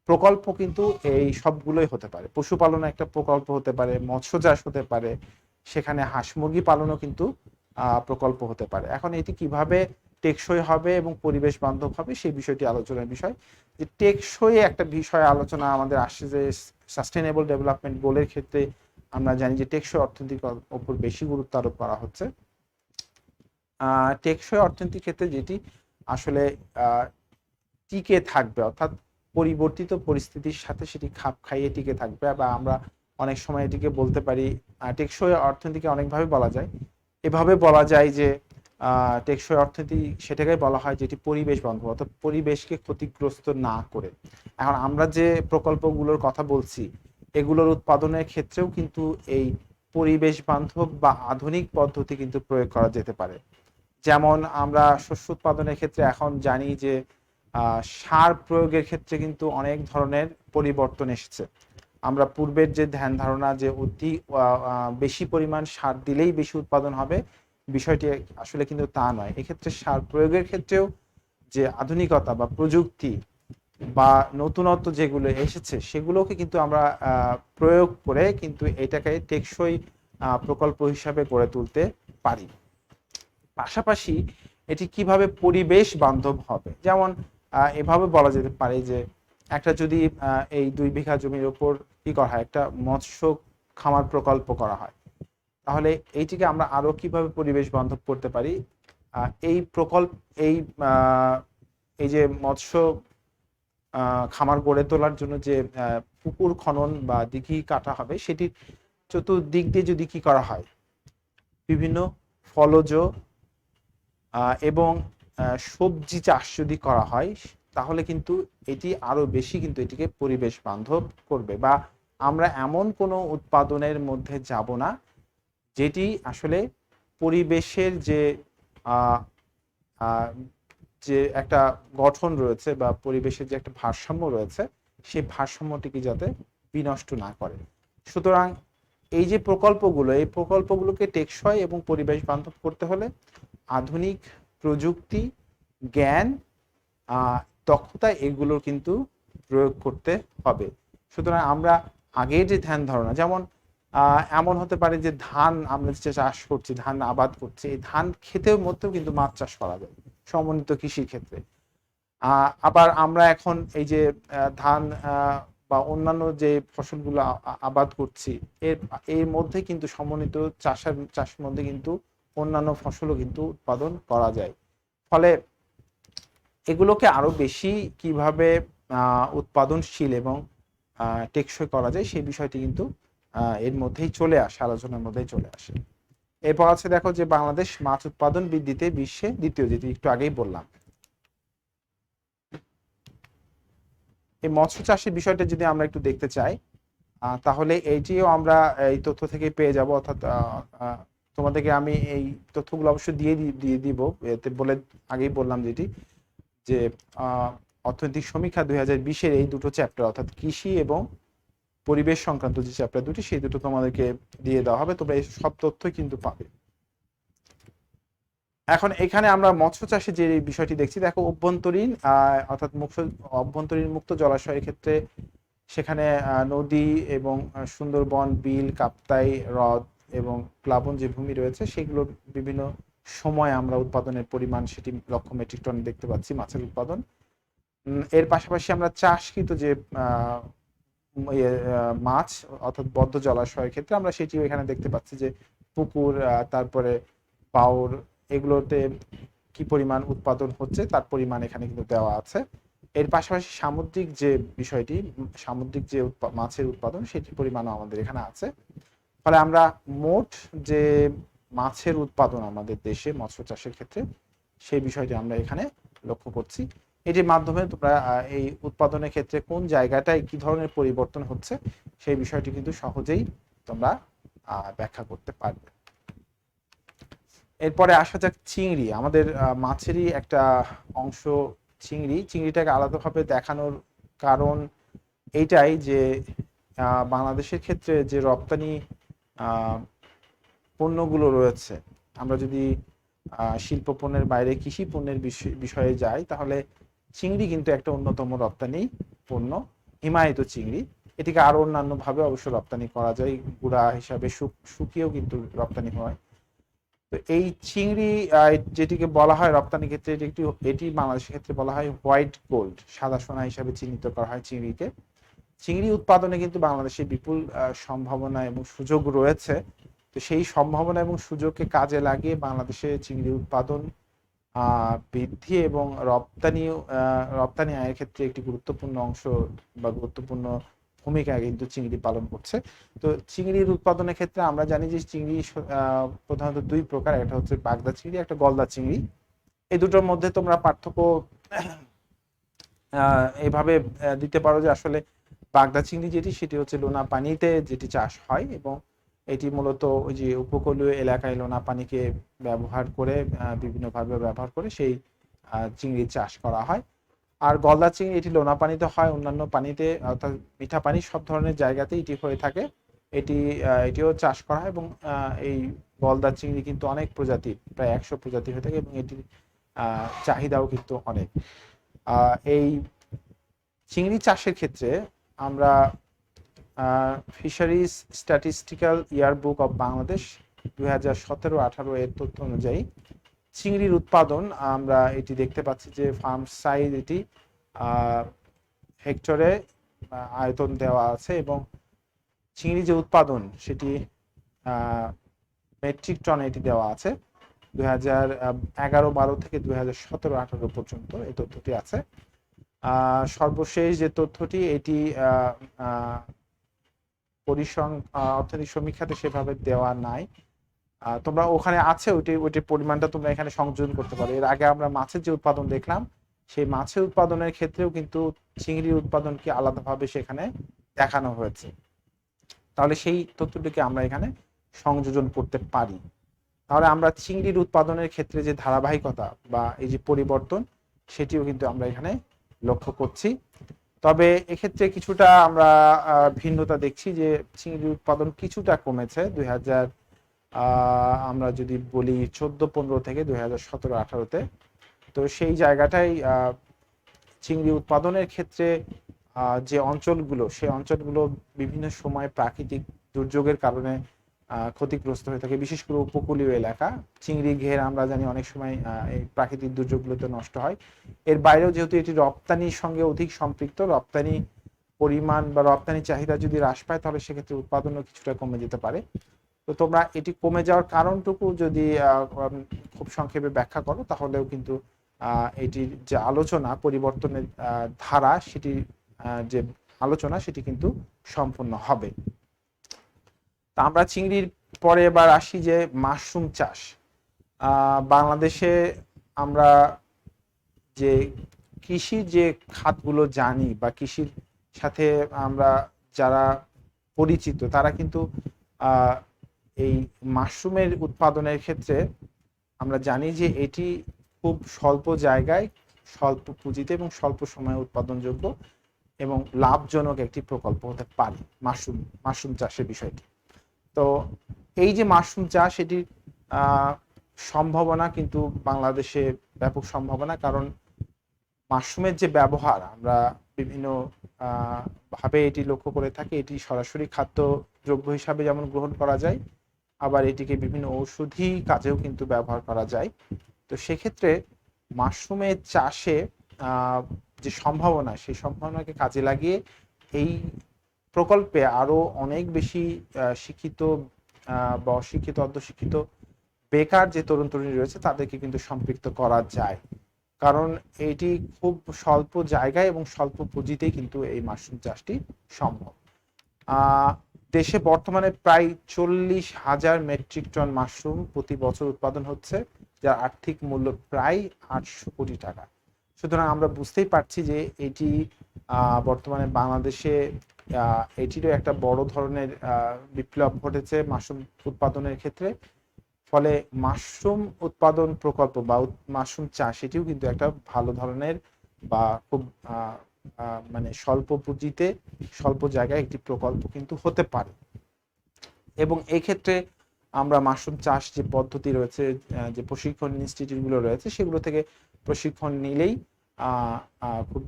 প্রকল্প কিন্তু এই সবগুলোই হতে পারে। পশুপালন একটা প্রকল্প হতে পারে, মৎস্য চাষ হতে পারে, সেখানে হাঁস মুরগি পালনও কিন্তু প্রকল্প হতে পারে। এখন এটি কিভাবে টেকসই হবে এবং পরিবেশ বান্ধব হবে সেই বিষয়টি আলোচনার বিষয়। যে টেকসই একটা বিষয় আলোচনা আমাদের আসছে যে সাস্টেনেবল ডেভেলপমেন্ট গোলের ক্ষেত্রে আমরা জানি যে টেকসই অর্থনীতির উপর বেশি গুরুত্ব আরোপ করা হচ্ছে। টেকসই অর্থনীতির ক্ষেত্রে যেটি আসলে টিকে থাকবে, অর্থাৎ পরিবর্তিত পরিস্থিতির সাথে সেটি খাপ খাইয়ে টিকে থাকবে, বা আমরা অনেক সময় এটিকে বলতে পারি, টেকসই অর্থনীতিকে অনেকভাবে বলা যায়। এভাবে বলা যায় যে টেকসই অর্থনীতি সেটাকেই বলা হয় যেটি পরিবেশ বান্ধব, অর্থাৎ পরিবেশকে ক্ষতিগ্রস্ত না করে। এখন আমরা যে প্রকল্পগুলোর কথা বলছি, এগুলোর উৎপাদনের ক্ষেত্রেও কিন্তু এই পরিবেশ বান্ধব বা আধুনিক পদ্ধতি কিন্তু প্রয়োগ করা যেতে পারে। যেমন আমরা শস্য উৎপাদনের ক্ষেত্রে এখন জানি যে সার প্রয়োগের ক্ষেত্রে কিন্তু অনেক ধরনের পরিবর্তন এসেছে। আমরা পূর্বের যে ধ্যান ধারণা যে অতি বেশি পরিমাণ সার দিলেই বেশি উৎপাদন হবে, বিষয়টি আসলে কিন্তু তা নয়। এক্ষেত্রে সার প্রয়োগের ক্ষেত্রেও যে আধুনিকতা বা প্রযুক্তি বা নতুনত্ব যেগুলো এসেছে, সেগুলোকে কিন্তু আমরা প্রয়োগ করে কিন্তু এটাকে টেকসই প্রকল্প হিসাবে গড়ে তুলতে পারি। পাশাপাশি এটি কিভাবে পরিবেশ বান্ধব হবে, যেমন এভাবে বলা যেতে পারে যে একটা যদি এই 2 বিঘা জমির উপর কি করা হয়, একটা মৎস্য খামার প্রকল্প করা হয়, তাহলে এইটিকে আমরা আরো কিভাবে পরিবেশ বান্ধব করতে পারি। এই প্রকল্প এই এই যে মৎস্য খামার গড়ে তোলার জন্য যে পুকুর খনন বা দিঘি কাটা হবে, সেটির চতুর্দিক দিয়ে যদি কি করা হয়, বিভিন্ন ফলজ এবং সবজি চাষ যদি করা হয়, তাহলে কিন্তু এটি আরো বেশি কিন্তু এটিকে পরিবেশ বান্ধব করবে। বা আমরা এমন কোনো উৎপাদনের মধ্যে যাব না যেটি আসলে পরিবেশের যে যে একটা গঠন রয়েছে বা পরিবেশের যে একটা ভারসাম্য রয়েছে, সেই ভারসাম্যটিকে যাতে বিনষ্ট না করে। সুতরাং এই যে প্রকল্পগুলো, এই প্রকল্পগুলোকে টেকসই এবং পরিবেশ বান্ধব করতে হলে আধুনিক প্রযুক্তি, জ্ঞান, দক্ষতা এগুলোর কিন্তু প্রয়োগ করতে হবে। সুতরাং আমরা আগের যে ধ্যান ধারণা, যেমন এমন হতে পারে যে ধান আমরা যে চাষ করছি, ধান আবাদ করছি, এই ধান ক্ষেতের মধ্যেও কিন্তু মাছ চাষ করা যায় সমন্বিত কৃষির ক্ষেত্রে। আবার আমরা এখন এই যে ধান বা অন্যান্য যে ফসলগুলো আবাদ করছি এর এর মধ্যে কিন্তু সমন্বিত চাষের মধ্যে কিন্তু অন্যান্য ফসলও কিন্তু উৎপাদন করা যায়। ফলে এগুলোকে আরো বেশি কিভাবে উৎপাদনশীল এবং টেকসই করা যায় সেই বিষয়টি কিন্তু এর মধ্যেই চলে আসে, আলোচনার মধ্যেই চলে আসে। এরপর আছে দেখো যে বাংলাদেশ মাছ উৎপাদন বৃদ্ধিতে বিশ্বে দ্বিতীয়, যেটি একটু আগেই বললাম। এই মৎস্য চাষের বিষয়টা যদি আমরা একটু দেখতে চাই তাহলে এইটিও আমরা এই তথ্য থেকে পেয়ে যাব, অর্থাৎ তোমাদেরকে আমি এই তথ্যগুলো অবশ্যই দিয়ে দিব এতে বলে আগেই বললাম যেটি যে অর্থনৈতিক সমীক্ষা 2020-এর এই দুটো চ্যাপ্টার অর্থাৎ কৃষি এবং পরিবেশ সংক্রান্ত যে চ্যাপ্টার দুটি সেই দুটো তোমাদেরকে দিয়ে দেওয়া হবে, তোমরা এই সব তথ্য কিন্তু পাবে। এখন এখানে আমরা মৎস্য চাষে যে বিষয়টি দেখছি দেখো, অভ্যন্তরীণ অর্থাৎ অভ্যন্তরীণ মুক্ত জলাশয়ের ক্ষেত্রে সেখানে নদী এবং সুন্দরবন, বিল, কাপ্তাই হ্রদ এবং প্লাবন যে ভূমি রয়েছে সেগুলোর বিভিন্ন সময় আমরা উৎপাদনের পরিমাণ সেটি লক্ষ মেট্রিক টন দেখতে পাচ্ছি মাছের উৎপাদন। এর পাশাপাশি আমরা চাষকৃত যে মাছ অর্থাৎ বদ্ধ জলাশয়ের ক্ষেত্রে আমরা সেটিও এখানে দেখতে পাচ্ছি যে পুকুর, তারপরে বাউর, এগুলোতে কি পরিমাণ উৎপাদন হচ্ছে তার পরিমাণ এখানে কিন্তু দেওয়া আছে। এর পাশাপাশি সামুদ্রিক যে বিষয়টি, সামুদ্রিক যে মাছের উৎপাদন সেটির পরিমাণও আমাদের এখানে আছে। ফলে আমরা মোট যে মাছের উৎপাদন আমাদের দেশে মৎস্য চাষের ক্ষেত্রে সেই বিষয়টি আমরা এখানে লক্ষ্য করছি। এটির মাধ্যমে তোমরা এই উৎপাদনের ক্ষেত্রে কোন জায়গাটায় কি ধরনের পরিবর্তন হচ্ছে সেই বিষয়টি কিন্তু সহজেই তোমরা ব্যাখ্যা করতে পারবে। এরপরে আসা যাক চিংড়ি, আমাদের মাছেরই একটা অংশ চিংড়িটাকে আলাদাভাবে দেখানোর কারণ এইটাই যে বাংলাদেশের ক্ষেত্রে যে রপ্তানি পণ্যগুলো রয়েছে, আমরা যদি শিল্প পণ্যের বাইরে কৃষি পণ্যের বিষয়ে যাই তাহলে চিংড়ি কিন্তু একটা অন্যতম রপ্তানি পণ্য, হিমায়িত চিংড়ি। এটিকে আরো অন্যান্য ভাবে অবশ্য রপ্তানি করা যায়, গুঁড়া হিসাবে শুকিয়েও কিন্তু রপ্তানি হয়। তো এই চিংড়ি যেটিকে বলা হয় রপ্তানি ক্ষেত্রে এটি বাংলাদেশের ক্ষেত্রে বলা হয় হোয়াইট গোল্ড, সাদা সোনা হিসাবে চিহ্নিত করা হয় চিংড়িকে। চিংড়ি উৎপাদনে কিন্তু বাংলাদেশে বিপুল সম্ভাবনা এবং সুযোগ রয়েছে। তো সেই সম্ভাবনা এবং সুযোগকে কাজে লাগিয়ে বাংলাদেশে চিংড়ি উৎপাদন বৃদ্ধি এবং রপ্তানি আয়ের ক্ষেত্রে একটি গুরুত্বপূর্ণ অংশ বা গুরুত্বপূর্ণ ভূমিকা কিন্তু চিংড়ি পালন করছে। তো চিংড়ির উৎপাদনের ক্ষেত্রে আমরা জানি যে চিংড়ি প্রধানত দুই প্রকার, একটা হচ্ছে বাগদা চিংড়ি, একটা গলদা চিংড়ি। এই দুটোর মধ্যে তোমরা পার্থক্য এইভাবে দিতে পারো যে আসলে বাগদা চিংড়ি যেটি সেটি হচ্ছে লোনা পানিতে যেটি চাষ হয় এবং এটি মূলত ওই যে উপকূলীয় এলাকায় লোনা পানিকে ব্যবহার করে বিভিন্নভাবে ব্যবহার করে সেই চিংড়ি চাষ করা হয়। আর গলদা চিংড়ি এটি লোনা পানিতে হয়, অন্যান্য পানিতে অর্থাৎ মিঠা পানি সব ধরনের জায়গাতে এটি হয়ে থাকে। এটিও চাষ করা হয় এবং এই গলদা চিংড়ি কিন্তু অনেক প্রজাতির, প্রায় 100 প্রজাতি হয়ে থাকে এবং এটির চাহিদাও কিন্তু অনেক। এই চিংড়ি চাষের ক্ষেত্রে আমরা fisheries statistical yearbook of Bangladesh 2017-18 এর তথ্য অনুযায়ী চিংড়ির উৎপাদন আমরা এটি দেখতে পাচ্ছি যে ফার্ম সাইজ এটি হেক্টরে আয়তন দেওয়া আছে এবং চিংড়ি যে উৎপাদন সেটি মেট্রিক টন এটি দেওয়া আছে 2011-12 থেকে 2017-18 পর্যন্ত এই তথ্যটি আছে। সর্বশেষ যে তথ্যটি এটি অর্থনৈতিক সমীক্ষাতে সেভাবে দেওয়া নাই, তোমরা ওখানে আছে ওইটির পরিমাণটা তোমরা এখানে সংযোজন করতে পারো। এর আগে আমরা মাছের যে উৎপাদন দেখলাম সেই মাছের উৎপাদনের ক্ষেত্রেও কিন্তু চিংড়ির উৎপাদনকে আলাদাভাবে সেখানে দেখানো হয়েছে, তাহলে সেই তথ্যটিকে আমরা এখানে সংযোজন করতে পারি। তাহলে আমরা চিংড়ির উৎপাদনের ক্ষেত্রে যে ধারাবাহিকতা বা এই যে পরিবর্তন সেটিও কিন্তু আমরা এখানে লক্ষ্য করছি। তবে এক্ষেত্রে কিছুটা আমরা ভিন্নতা দেখছি যে চিংড়ির উৎপাদন কিছুটা কমেছে আমরা যদি বলি 14-15 থেকে 2017-18-তে। তো সেই জায়গাটাই চিংড়ি উৎপাদনের ক্ষেত্রে যে অঞ্চলগুলো সেই অঞ্চলগুলো বিভিন্ন সময় প্রাকৃতিক দুর্যোগের কারণে ক্ষতিগ্রস্ত হয়ে থাকে, বিশেষ করে উপকূলীয় এলাকা। চিংড়ি ঘের আমরা জানি অনেক সময় এই প্রাকৃতিক দুর্যোগগুলোতে নষ্ট হয়। এর বাইরেও যেহেতু এটি রপ্তানির সঙ্গে অধিক সম্পৃক্ত, রপ্তানি পরিমাণ বা রপ্তানি চাহিদা যদি হ্রাস পায় তাহলে সেক্ষেত্রে উৎপাদনও কিছুটা কমে যেতে পারে। তো তোমরা এটি কমে যাওয়ার কারণটুকু যদি খুব সংক্ষেপে ব্যাখ্যা করো তাহলেও কিন্তু এটির যে আলোচনা পরিবর্তনের ধারা সেটি যে আলোচনা সেটি কিন্তু সম্পূর্ণ হবে। তা আমরা চিংড়ির পরে এবার আসি যে মাশরুম চাষ। বাংলাদেশে আমরা যে কৃষির যে খাতগুলো জানি বা কৃষির সাথে আমরা যারা পরিচিত তারা কিন্তু এই মাশরুমের উৎপাদনের ক্ষেত্রে আমরা জানি যে এটি খুব স্বল্প জায়গায় স্বল্প পুঁজিতে এবং স্বল্প সময়ে উৎপাদনযোগ্য এবং লাভজনক একটি প্রকল্প হতে পারে মাশরুম চাষের বিষয়টি। তো এই যে মাশরুম চাষ এটির সম্ভাবনা কিন্তু বাংলাদেশে ব্যাপক সম্ভাবনা, কারণ মাশরুমের যে ব্যবহার আমরা বিভিন্ন ভাবে এটি লক্ষ্য করে থাকি। এটি সরাসরি খাদ্য দ্রব্য হিসাবে যেমন গ্রহণ করা যায়, আবার এটিকে বিভিন্ন ঔষধি কাজেও কিন্তু ব্যবহার করা যায়। তো সেক্ষেত্রে মাশরুমের চাষে যে সম্ভাবনা সেই সম্ভাবনাকে কাজে লাগিয়ে এই প্রকল্পে আরো অনেক বেশি শিক্ষিত বা অশিক্ষিত অর্ধশিক্ষিত বেকার যে তরুণ তরুণী রয়েছে তাদেরকে কিন্তু সম্পৃক্ত করা যায়, কারণ এটি খুব স্বল্প জায়গায় এবং স্বল্প পুঁজিতেই কিন্তু এই মাশরুম চাষটি সম্ভব। দেশে বর্তমানে প্রায় 40,000 মেট্রিক টন মাশরুম প্রতি বছর উৎপাদন হচ্ছে, যার আর্থিক মূল্য প্রায় 800 কোটি টাকা। সুতরাং আমরা বুঝতেই পারছি যে এটি বর্তমানে বাংলাদেশে এটিরও একটা বড় ধরনের বিপ্লব ঘটেছে মাশরুম উৎপাদনের ক্ষেত্রে। ফলে মাশরুম উৎপাদন প্রকল্প বা মাশরুম চাষ এটিও কিন্তু একটা ভালো ধরনের বা খুব মানে স্বল্প পুঁজিতে স্বল্প জায়গায় একটি প্রকল্প কিন্তু হতে পারে। এবং এই ক্ষেত্রে আমরা মাশরুম চাষ যে পদ্ধতি রয়েছে, যে প্রশিক্ষণ ইনস্টিটিউটগুলো রয়েছে সেগুলো থেকে প্রশিক্ষণ নিলেই খুব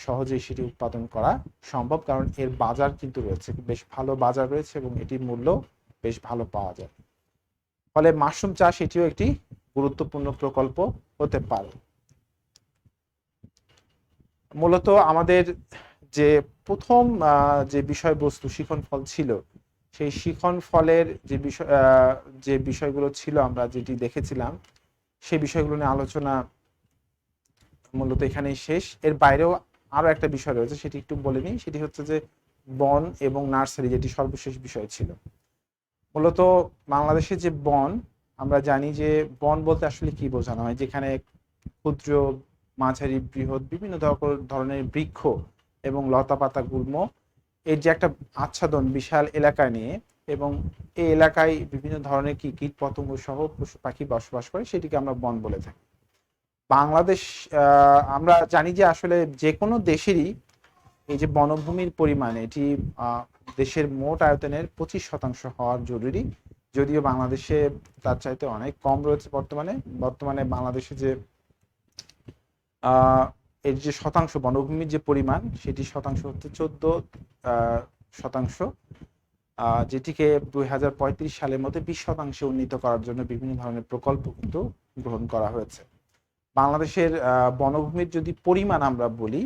সহজেই সেটি উৎপাদন করা সম্ভব, কারণ এর বাজার কিন্তু রয়েছে, বেশ ভালো বাজার রয়েছে এবং এটির মূল্য বেশ ভালো পাওয়া যায়। ফলে মাশরুম চাষ এটিও একটি গুরুত্বপূর্ণ প্রকল্প হতে পারে। মূলত আমাদের যে প্রথম যে বিষয়বস্তু শিখন ফল ছিল, সেই শিখন ফলের যে বিষয়গুলো ছিল আমরা যেটি দেখেছিলাম সেই বিষয়গুলো নিয়ে আলোচনা মূলত এখানেই শেষ। এর বাইরেও আরো একটা বিষয় রয়েছে, সেটি একটু বলে নিই। সেটি হচ্ছে যে বন এবং নার্সারি, যেটি সর্বশেষ বিষয় ছিল। মূলত বাংলাদেশে যে বন, আমরা জানি যে বন বলতে আসলে কি বোঝানো হয়, যেখানে ক্ষুদ্র মাঝারি বৃহৎ বিভিন্ন ধরনের বৃক্ষ এবং লতা পাতা গুল্ম এর যে একটা আচ্ছাদন বিশাল এলাকা নিয়ে, এবং এই এলাকায় বিভিন্ন ধরনের কীট পতঙ্গ সহ পশু পাখি বসবাস করে, সেটিকে আমরা বন বলে থাকি। বাংলাদেশ আমরা জানি যে আসলে যে কোনো দেশেরই এই যে বনভূমির পরিমাণ এটি দেশের মোট আয়তনের 25% হওয়ার জরুরি, যদিও বাংলাদেশে তার চাইতে অনেক কম রয়েছে। বর্তমানে বাংলাদেশে যে এর যে শতাংশ বনভূমির যে পরিমাণ সেটি শতাংশ হচ্ছে 14%, যেটিকে 2035 সালের মধ্যে 20% উন্নীত করার জন্য বিভিন্ন ধরনের প্রকল্প কিন্তু গ্রহণ করা হয়েছে। বাংলাদেশের বনভূমির যদি পরিমাণ আমরা বলি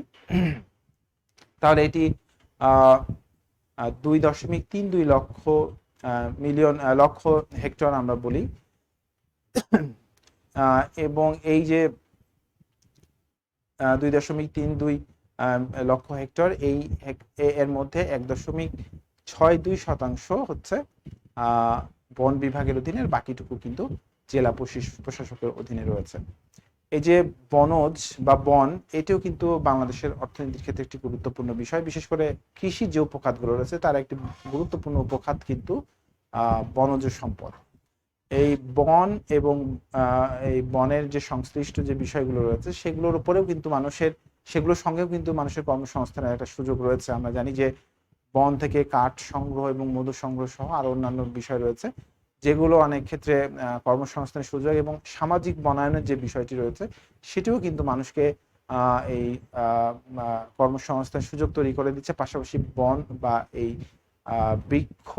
তাহলে এটি 2.32 লক্ষ হেক্টর আমরা বলি, এবং এই যে 2.32 লক্ষ হেক্টর এর মধ্যে 1.62% হচ্ছে বন বিভাগের অধীনে, বাকিটুকু কিন্তু জেলা প্রশাসকের অধীনে রয়েছে। এই যে বনজ বা বন, এটিও কিন্তু বাংলাদেশের অর্থনীতির ক্ষেত্রে একটি গুরুত্বপূর্ণ বিষয়। বিশেষ করে কৃষি যে উপখাতগুলো রয়েছে তার একটি গুরুত্বপূর্ণ উপখাত কিন্তু বনজ সম্পদ। এই বন এবং এই বনের যে সংশ্লিষ্ট যে বিষয়গুলো রয়েছে সেগুলোর উপরেও কিন্তু সেগুলোর সঙ্গেও কিন্তু মানুষের কর্মসংস্থানের একটা সুযোগ রয়েছে। আমরা জানি যে বন থেকে কাঠ সংগ্রহ এবং মধু সংগ্রহ সহ আরো অন্যান্য বিষয় রয়েছে, যেগুলো অনেক ক্ষেত্রে কর্মসংস্থানের সুযোগ এবং সামাজিক বনায়নের যে বিষয়টি রয়েছে সেটিও কিন্তু মানুষকে এই কর্মসংস্থানের সুযোগ তৈরি করে দিচ্ছে। পাশাপাশি বন বা এই বৃক্ষ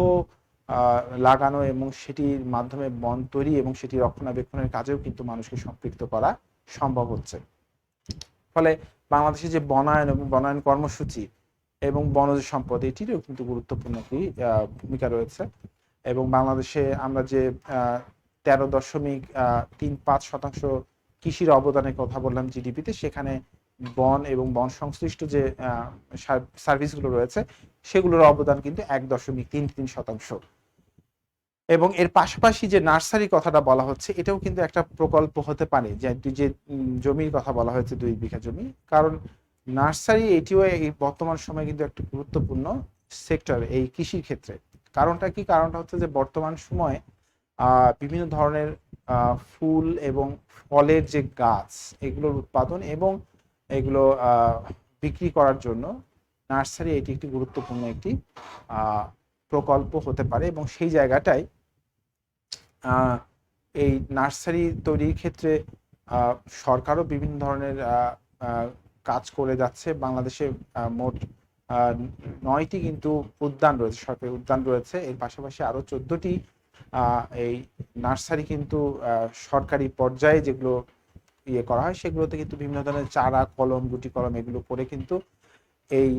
লাগানো এবং সেটির মাধ্যমে বন তৈরি এবং সেটি রক্ষণাবেক্ষণের কাজেও কিন্তু মানুষকে সম্পৃক্ত করা সম্ভব হচ্ছে। ফলে বাংলাদেশে যে বনায়ন এবং বনায়ন কর্মসূচি এবং বনজ সম্পদ এটিরও কিন্তু গুরুত্বপূর্ণ একটি ভূমিকা রয়েছে। এবং বাংলাদেশে আমরা যে 13.35% কৃষির অবদানের কথা বললাম জিডিপিতে, সেখানে বন এবং বন সংশ্লিষ্ট যে সার্ভিসগুলো রয়েছে সেগুলোর অবদান কিন্তু 1.33%। এবং এর পাশাপাশি যে নার্সারি কথাটা বলা হচ্ছে, এটাও কিন্তু একটা প্রকল্প হতে পারে, যে জমির কথা বলা হয়েছে 2 বিঘা জমি, কারণ নার্সারি এটিও এই বর্তমান সময়ে কিন্তু একটা গুরুত্বপূর্ণ সেক্টর এই কৃষির ক্ষেত্রে। কারণটা কি? কারণটা হচ্ছে যে বর্তমান সময়ে বিভিন্ন ধরনের ফুল এবং ফলের যে গাছ, এগুলোর উৎপাদন এবং এগুলো বিক্রি করার জন্য নার্সারি এটি একটি গুরুত্বপূর্ণ একটি প্রকল্প হতে পারে। এবং সেই জায়গাটায় এই নার্সারি তৈরির ক্ষেত্রে সরকারও বিভিন্ন ধরনের কাজ করে যাচ্ছে। বাংলাদেশে মোট 9টি কিন্তু উদ্যান রয়েছে, সরকারি উদ্যান রয়েছে। এর পাশাপাশি আরও 14টি এই নার্সারি কিন্তু সরকারি পর্যায়ে যেগুলো করা হয়, সেগুলোতে কিন্তু বিভিন্ন ধরনের চারা, কলম, গুটি কলম এগুলো করে কিন্তু এই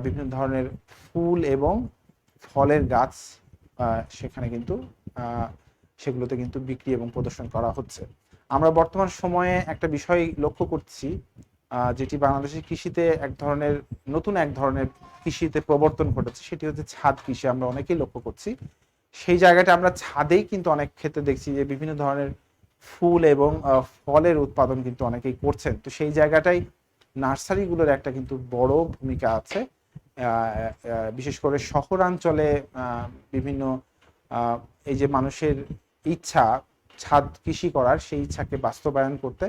বিভিন্ন ধরনের ফুল এবং ফলের গাছ সেখানে কিন্তু সেগুলোতে কিন্তু বিক্রি এবং প্রদর্শন করা হচ্ছে। আমরা বর্তমান সময়ে একটা বিষয় লক্ষ্য করছি, যেটি বাংলাদেশের কৃষিতে নতুন এক ধরনের কৃষিতে প্রবর্তন ঘটেছে, সেটি হচ্ছে ছাদ কৃষি। আমরা অনেকেই লক্ষ্য করছি সেই জায়গাটা আমরা ছাদেই কিন্তু অনেক ক্ষেত্রে দেখছি যে বিভিন্ন ধরনের ফুল এবং ফলের উৎপাদন কিন্তু অনেকেই করছেন। তো সেই জায়গাটাই নার্সারিগুলোর একটা কিন্তু বড় ভূমিকা আছে। বিশেষ করে শহরাঞ্চলে বিভিন্ন এই যে মানুষের ইচ্ছা ছাদ কৃষি করার, সেই ইচ্ছাকে বাস্তবায়ন করতে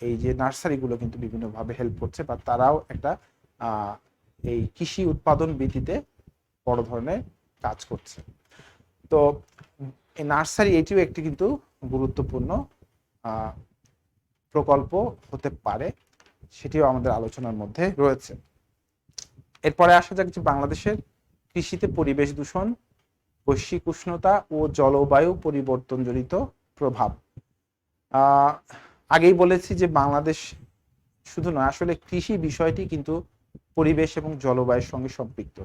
এই যে নার্সারিগুলো কিন্তু বিভিন্নভাবে হেল্প করছে, বা তারাও একটা এই কৃষি উৎপাদন বৃদ্ধিতে বড় ধরনের কাজ করছে। তো এই নার্সারি এটিও একটি কিন্তু গুরুত্বপূর্ণ প্রকল্প হতে পারে, সেটিও আমাদের আলোচনার মধ্যে রয়েছে। এরপরে আসা যাক যে বাংলাদেশের কৃষিতে পরিবেশ দূষণ, বৈশ্বিক উষ্ণতা ও জলবায়ু পরিবর্তনজনিত প্রভাব। আগেই বলেছি যে বাংলাদেশ শুধু নয়, আসলে কৃষি বিষয়টি কিন্তু পরিবেশ এবং জলবায়ুর সঙ্গে সম্পৃক্ত।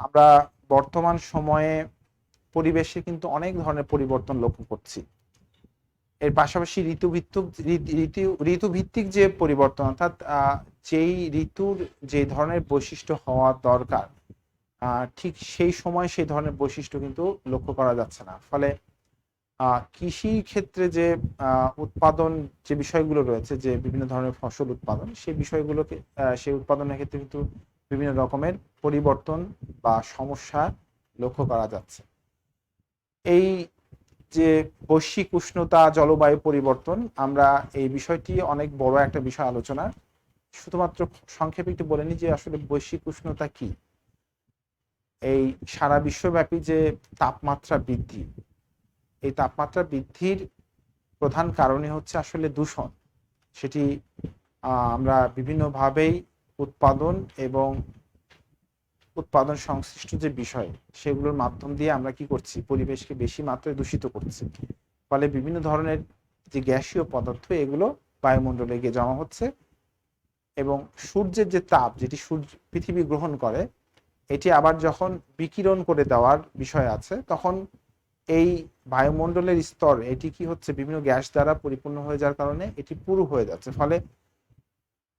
আমরা বর্তমান সময়ে পরিবেশে কিন্তু অনেক ধরনের পরিবর্তন লক্ষ্য করছি। এর পাশাপাশি ঋতুভিত্তিক যে পরিবর্তন, অর্থাৎ যেই ঋতুর যে ধরনের বৈশিষ্ট্য হওয়া দরকার, ঠিক সেই সময় সেই ধরনের বৈশিষ্ট্য কিন্তু লক্ষ্য করা যাচ্ছে না। ফলে কৃষি ক্ষেত্রে যে উৎপাদন যে বিষয়গুলো রয়েছে, যে বিভিন্ন ধরনের ফসল উৎপাদন, সেই বিষয়গুলোকে সেই উৎপাদনের ক্ষেত্রে কিন্তু বিভিন্ন রকমের পরিবর্তন বা সমস্যা লক্ষ্য করা যাচ্ছে। এই যে বৈশ্বিক উষ্ণতা, জলবায়ু পরিবর্তন, আমরা এই বিষয়টি অনেক বড় একটা বিষয় আলোচনা। শুধুমাত্র সংক্ষেপে একটু বলে নিই যে আসলে বৈশ্বিক উষ্ণতা কি। এই সারা বিশ্বব্যাপী যে তাপমাত্রা বৃদ্ধি, এই তাপমাত্রা বৃদ্ধির প্রধান কারণই হচ্ছে আসলে দূষণ। সেটি আমরা বিভিন্নভাবেই উৎপাদন এবং উৎপাদন সংশ্লিষ্ট যে বিষয়, সেগুলোর মাধ্যম দিয়ে আমরা কি করছি, পরিবেশকে বেশি মাত্রায় দূষিত করছি। ফলে বিভিন্ন ধরনের যে গ্যাসীয় পদার্থ, এগুলো বায়ুমণ্ডলে গিয়ে জমা হচ্ছে, এবং সূর্যের যে তাপ, যেটি পৃথিবী গ্রহণ করে, এটি আবার যখন বিকিরণ করে দেওয়ার বিষয় আছে, তখন এই বায়ুমণ্ডলের স্তর এটি কি হচ্ছে, বিভিন্ন গ্যাস দ্বারা পরিপূর্ণ হয়ে যাওয়ার কারণে এটি পুরু হয়ে যাচ্ছে। ফলে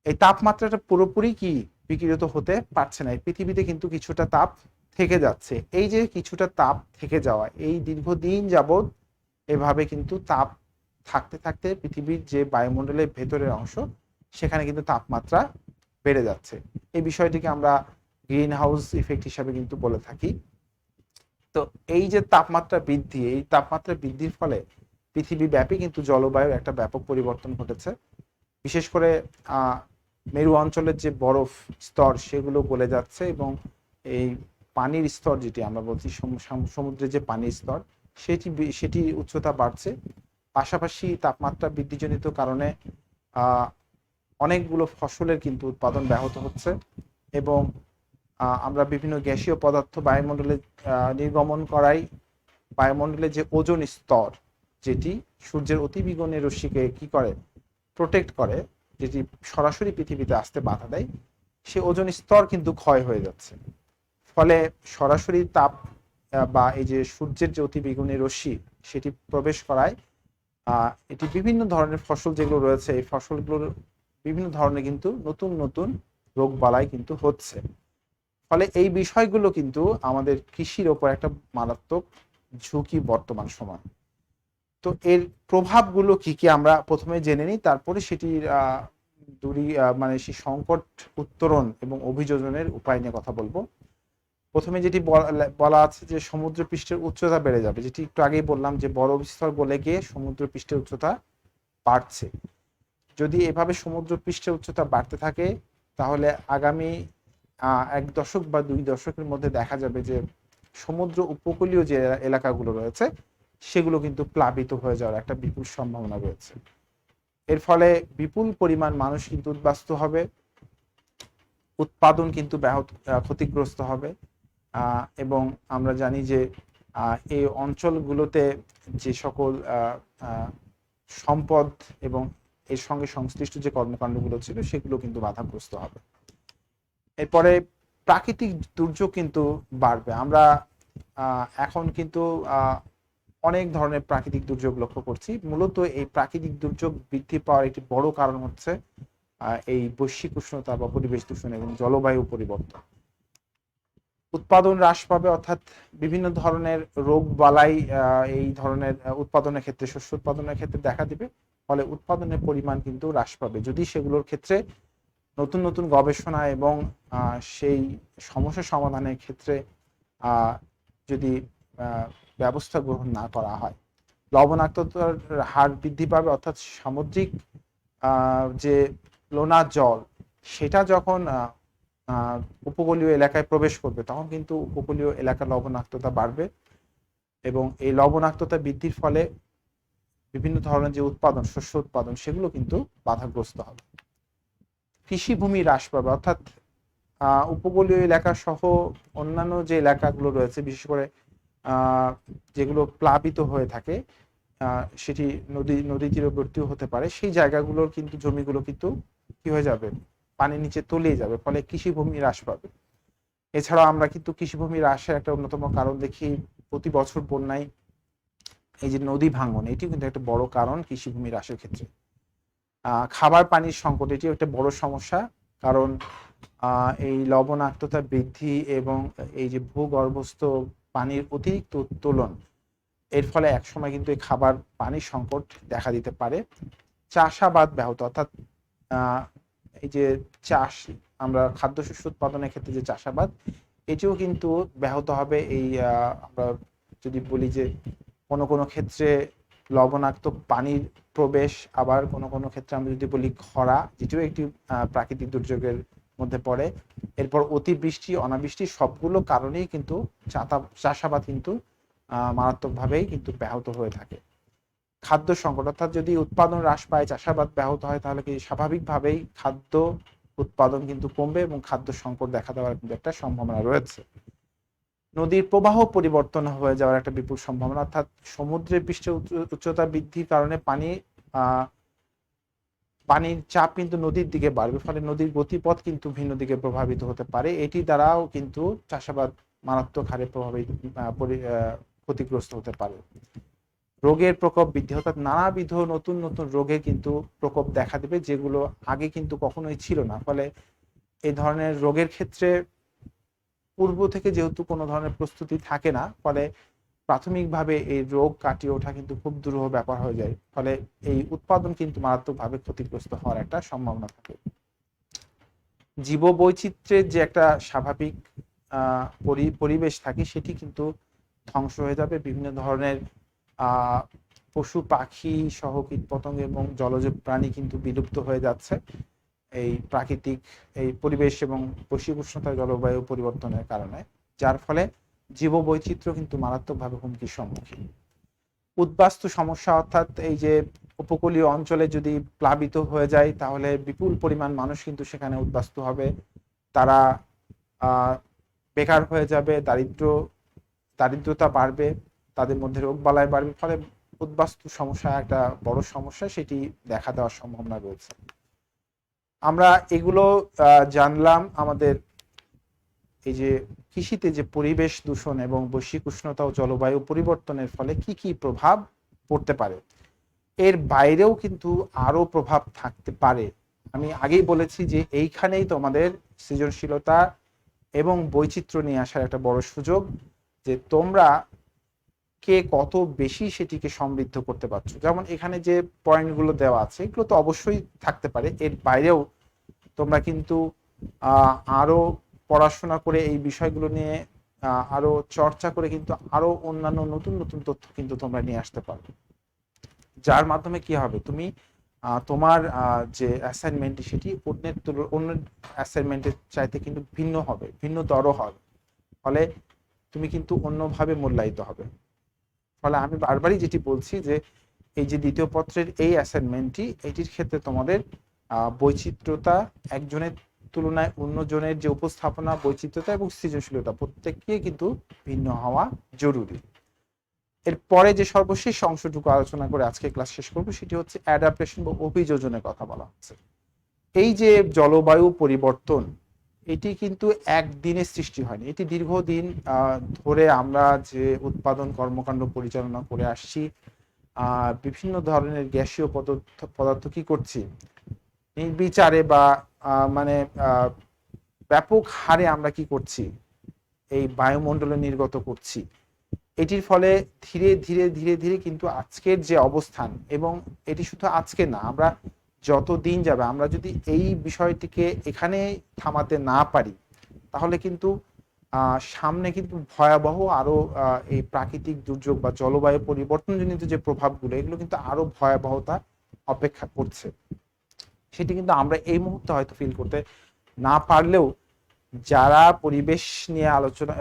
এই তাপমাত্রাটা পুরোপুরি কি বিকিরিত হতে পারছে না। পৃথিবীতে কিন্তু কিছুটা তাপ থেকে যাচ্ছে। এই যে কিছুটা তাপ থেকে যাওয়া, এই দীর্ঘদিন যাবৎ এভাবে কিন্তু তাপ থাকতে থাকতে পৃথিবীর যে বায়ুমণ্ডলের ভেতরের অংশ, সেখানে কিন্তু তাপমাত্রা বেড়ে যাচ্ছে। এই বিষয়টিকে আমরা গ্রিন হাউস ইফেক্ট হিসাবে কিন্তু বলে থাকি। তো এই যে তাপমাত্রা বৃদ্ধি, এই তাপমাত্রা বৃদ্ধির ফলে পৃথিবীব্যাপী কিন্তু জলবায়ুর একটা ব্যাপক পরিবর্তন ঘটেছে। বিশেষ করে মেরু অঞ্চলের যে বরফ স্তর, সেগুলো গলে যাচ্ছে, এবং এই পানির স্তর, যেটি আমরা বলছি সমুদ্রের যে পানির স্তর, সেটি উচ্চতা বাড়ছে। পাশাপাশি তাপমাত্রা বৃদ্ধিজনিত কারণে অনেকগুলো ফসলের কিন্তু উৎপাদন ব্যাহত হচ্ছে, এবং আমরা বিভিন্ন গ্যাসীয় পদার্থ বায়ুমণ্ডলে নির্গমন করাই বায়ুমণ্ডলের যে ওজোন স্তর, যেটি সূর্যের অতিবেগুনি রশ্মিকে কি করে, প্রোটেক্ট করে, যেটি সরাসরি পৃথিবীতে আসতে বাধা দেয়, সে ওজোন স্তর কিন্তু ক্ষয় হয়ে যাচ্ছে। ফলে সরাসরি তাপ বা এই যে সূর্যের যে অতিবেগুনি রশ্মি সেটি প্রবেশ করায় এটি বিভিন্ন ধরনের ফসল যেগুলো রয়েছে এই ফসলগুলোর বিভিন্ন ধরনের কিন্তু নতুন নতুন রোগ বালাই কিন্তু হচ্ছে। ফলে এই বিষয়গুলো কিন্তু আমাদের কৃষির ওপর একটা মারাত্মক ঝুঁকি বর্তমান সময়। তো এর প্রভাবগুলো কি কি আমরা প্রথমে জেনে নিই, তারপরে সেটির মানে সেই সংকট উত্তরণ এবং অভিযোজনের উপায় নিয়ে কথা বলবো। প্রথমে যেটি বলা আছে যে সমুদ্র পৃষ্ঠের উচ্চতা বেড়ে যাবে, যেটি একটু আগেই বললাম যে বরফ স্তর গলে গিয়ে সমুদ্র পৃষ্ঠের উচ্চতা বাড়ছে। যদি এভাবে সমুদ্র পৃষ্ঠের উচ্চতা বাড়তে থাকে তাহলে আগামী 1 দশক বা 2 দশকের মধ্যে দেখা যাবে যে সমুদ্র উপকূলীয় যে এলাকাগুলো রয়েছে সেগুলো কিন্তু প্লাবিত হয়ে যাওয়ার একটা বিপুল সম্ভাবনা রয়েছে। এর ফলে বিপুল পরিমাণ মানুষ কিন্তু উদ্বাস্তু হবে, উৎপাদন কিন্তু ক্ষতিগ্রস্ত হবে। এবং আমরা জানি যে এই অঞ্চলগুলোতে যে সকল সম্পদ এবং এর সঙ্গে সংশ্লিষ্ট যে কর্মকাণ্ডগুলো ছিল সেগুলো কিন্তু বাধাগ্রস্ত হবে। এরপরে প্রাকৃতিক দুর্যোগ কিন্তু বাড়বে। আমরা এখন কিন্তু অনেক ধরনের প্রাকৃতিক দুর্যোগ লক্ষ্য করছি। মূলত এই প্রাকৃতিক দুর্যোগ বৃদ্ধি পাওয়ার একটি বড় কারণ হচ্ছে এই বৈশ্বিক উষ্ণতা বা পরিবেশ দূষণ এবং জলবায়ু পরিবর্তন। উৎপাদন হ্রাস পাবে, অর্থাৎ বিভিন্ন ধরনের রোগ বালাই এই ধরনের উৎপাদনের ক্ষেত্রে, শস্য উৎপাদনের ক্ষেত্রে দেখা দিবে। ফলে উৎপাদনের পরিমাণ কিন্তু হ্রাস পাবে যদি সেগুলোর ক্ষেত্রে নতুন নতুন গবেষণা এবং সেই সমস্যা সমাধানের ক্ষেত্রে যদি ব্যবস্থা গ্রহণ না করা হয়। লবণাক্ততার হার বৃদ্ধি পাবে, অর্থাৎ সামুদ্রিক যে লোনা জল সেটা যখন উপকূলীয় এলাকায় প্রবেশ করবে তখন কিন্তু উপকূলীয় এলাকার লবণাক্ততা বাড়বে এবং এই লবণাক্ততা বৃদ্ধির ফলে বিভিন্ন ধরনের যে উৎপাদন, শস্য উৎপাদন সেগুলো কিন্তু বাধাগ্রস্ত হবে। কৃষিভূমি হ্রাস পাবে, অর্থাৎ উপকূলীয় এলাকা সহ অন্যান্য যে এলাকাগুলো রয়েছে বিশেষ করে যেগুলো প্লাবিত হয়ে থাকে, সেটি নদী তীরবর্তীও হতে পারে, সেই জায়গাগুলোর কিন্তু জমিগুলো কিন্তু কি হয়ে যাবে, পানির নিচে তলিয়ে যাবে। ফলে কৃষিভূমি হ্রাস পাবে। এছাড়াও আমরা কিন্তু কৃষিভূমি হ্রাসের একটা অন্যতম কারণ দেখি প্রতি বছর বন্যায় এই যে নদী ভাঙন, এটি কিন্তু একটা বড় কারণ কৃষিভূমি হ্রাসের ক্ষেত্রে। খাবার পানির সংকট এটিও একটা বড় সমস্যা, কারণ এই লবণাক্ততা বৃদ্ধি এবং এই যে ভূগর্ভস্থ পানির অতিরিক্ত উত্তোলন, এর ফলে একসময় কিন্তু এই খাবার পানির সংকট দেখা দিতে পারে। চাষাবাদ ব্যাহত, অর্থাৎ এই যে চাষ, আমরা খাদ্যশস্য উৎপাদনের ক্ষেত্রে যে চাষাবাদ এটিও কিন্তু ব্যাহত হবে। এই আমরা যদি বলি যে কোনো কোনো ক্ষেত্রে লবণাক্ত পানির প্রবেশ, আবার কোনো কোনো ক্ষেত্রে আমরা যদি বলি খরা, যেটিও একটি প্রাকৃতিক দুর্যোগের মধ্যে পড়ে। এরপর অতিবৃষ্টি, অনাবৃষ্টি, সবগুলো কারণেই কিন্তু চাষাবাদ কিন্তু মারাত্মকভাবেই কিন্তু ব্যাহত হয়ে থাকে। খাদ্য সংকট, অর্থাৎ যদি উৎপাদন হ্রাস পায়, চাষাবাদ ব্যাহত হয়, তাহলে কি স্বাভাবিকভাবেই খাদ্য উৎপাদন কিন্তু কমবে এবং খাদ্য সংকট দেখা দেওয়ার কিন্তু একটা সম্ভাবনা রয়েছে। নদীর প্রবাহ পরিবর্তন হয়ে যাওয়ার একটা বিপুল সম্ভাবনা, অর্থাৎ সমুদ্রের পৃষ্ঠের উচ্চতা বৃদ্ধির কারণে পানির চাপ কিন্তু নদীর দিকে বাড়বে, ফলে নদীর গতিপথ কিন্তু ভিন্ন দিকে প্রভাবিত হতে পারে। এটি দ্বারাও কিন্তু চাষাবাদ মারাত্মক হারে ক্ষতিগ্রস্ত হতে পারে। রোগের প্রকোপ বৃদ্ধি, অর্থাৎ নানাবিধ নতুন নতুন রোগে কিন্তু প্রকোপ দেখা দেবে, যেগুলো আগে কিন্তু কখনোই ছিল না। ফলে এই ধরনের রোগের ক্ষেত্রে পূর্ব থেকে যেহেতু কোনো ধরনের প্রস্তুতি থাকে না, ফলে প্রাথমিকভাবে এই রোগ কাটিয়ে ওঠা কিন্তু খুব দুরূহ ব্যাপার হয়ে যায়। ফলে এই উৎপাদন কিন্তু মারাত্মকভাবে ক্ষতিগ্রস্ত হওয়ার একটা সম্ভাবনা থাকে। জীববৈচিত্র্যের যে একটা স্বাভাবিক পরিবেশ থাকে সেটি কিন্তু ধ্বংস হয়ে যাবে। বিভিন্ন ধরনের পশু পাখি সহ কীটপতঙ্গ এবং জলজ প্রাণী কিন্তু বিলুপ্ত হয়ে যাচ্ছে এই প্রাকৃতিক এই পরিবেশ এবং বৈশ্বিক উষ্ণতা, জলবায়ু পরিবর্তনের কারণে, যার ফলে জীববৈচিত্র্য কিন্তু মারাত্মকভাবে হুমকির সম্মুখীন। উদ্বাস্তু সমস্যা, অর্থাৎ এই যে উপকূলীয় অঞ্চলে যদি প্লাবিত হয়ে যায় তাহলে বিপুল পরিমাণ মানুষ কিন্তু সেখানে উদ্বাস্তু হবে। তারা বেকার হয়ে যাবে, দারিদ্রতা বাড়বে, তাদের মধ্যে রোগ বালাই বাড়বে। ফলে উদ্বাস্তু সমস্যা একটা বড় সমস্যা, সেটি দেখা দেওয়ার সম্ভাবনা রয়েছে। আমরা এগুলো জানলাম আমাদের এই যে কৃষিতে যে পরিবেশ দূষণ এবং বৈশ্বিক উষ্ণতা ও জলবায়ু পরিবর্তনের ফলে কি কি প্রভাব পড়তে পারে। এর বাইরেও কিন্তু আরো প্রভাব থাকতে পারে। আমি আগেই বলেছি যে এইখানেই তোমাদের সৃজনশীলতা এবং বৈচিত্র্য নিয়ে আসার একটা বড় সুযোগ, যে তোমরা কে কত বেশি সেটিকে সমৃদ্ধ করতে পারছো। যেমন এখানে যে পয়েন্টগুলো দেওয়া আছে এগুলো তো অবশ্যই থাকতে পারে, এর বাইরেও তোমরা কিন্তু আরো পড়াশোনা করে এই বিষয়গুলো নিয়ে আরো চর্চা করে কিন্তু আরো অন্যান্য নতুন নতুন তথ্য কিন্তু তোমরা নিয়ে আসতে পারো, যার মাধ্যমে কি হবে, তুমি তোমার যে অ্যাসাইনমেন্ট সেটি অন্য অ্যাসাইনমেন্টের চাইতে কিন্তু ভিন্ন হবে, ভিন্ন দর হবে। ফলে তুমি কিন্তু অন্যভাবে মূল্যায়িত হবে। ফলে আমি বারবারই যেটি বলছি যে এই যে দ্বিতীয় পত্রের এই অ্যাসাইনমেন্টটি, এটির ক্ষেত্রে তোমাদের বৈচিত্র্যতা, একজনের তুলনায় অন্যজনের যে উপস্থাপনা, বৈচিত্র্যতা এবং সৃজনশীলতা প্রত্যেককে কিন্তু ভিন্ন হওয়া জরুরি। এরপরে যে সর্বশেষ অংশটুকু আলোচনা করে আজকে ক্লাস শেষ করবো সেটি হচ্ছে অ্যাডাপ্টেশন বা অভিযোজনের কথা বলা হচ্ছে। এই যে জলবায়ু পরিবর্তন, এটি কিন্তু একদিনে সৃষ্টি হয়নি, এটি দীর্ঘদিন ধরে আমরা যে উৎপাদন কর্মকাণ্ড পরিচালনা করে আসছি, বিভিন্ন ধরনের গ্যাসীয় পদার্থ কি করছি, নির্বিচারে বা মানে ব্যাপক হারে আমরা কি করছি, এই বায়ুমণ্ডলে নির্গত করছি। এটির ফলে ধীরে ধীরে ধীরে ধীরে কিন্তু আজকের যে অবস্থান, এবং এটি শুধু আজকে না, আমরা যত দিন যাবে আমরা যদি এই বিষয়টিকে এখানে থামাতে না পারি, তাহলে কিন্তু সামনে কিন্তু ভয়াবহ আরো এই প্রাকৃতিক দুর্যোগ বা জলবায়ু পরিবর্তনজনিত যে প্রভাবগুলো, এগুলো কিন্তু আরো ভয়াবহতা অপেক্ষা করছে। সেটি কিন্তু আমরা এই মুহূর্তে হয়তো ফিল করতে না পারলেও যারা পরিবেশ নিয়ে আলোচনা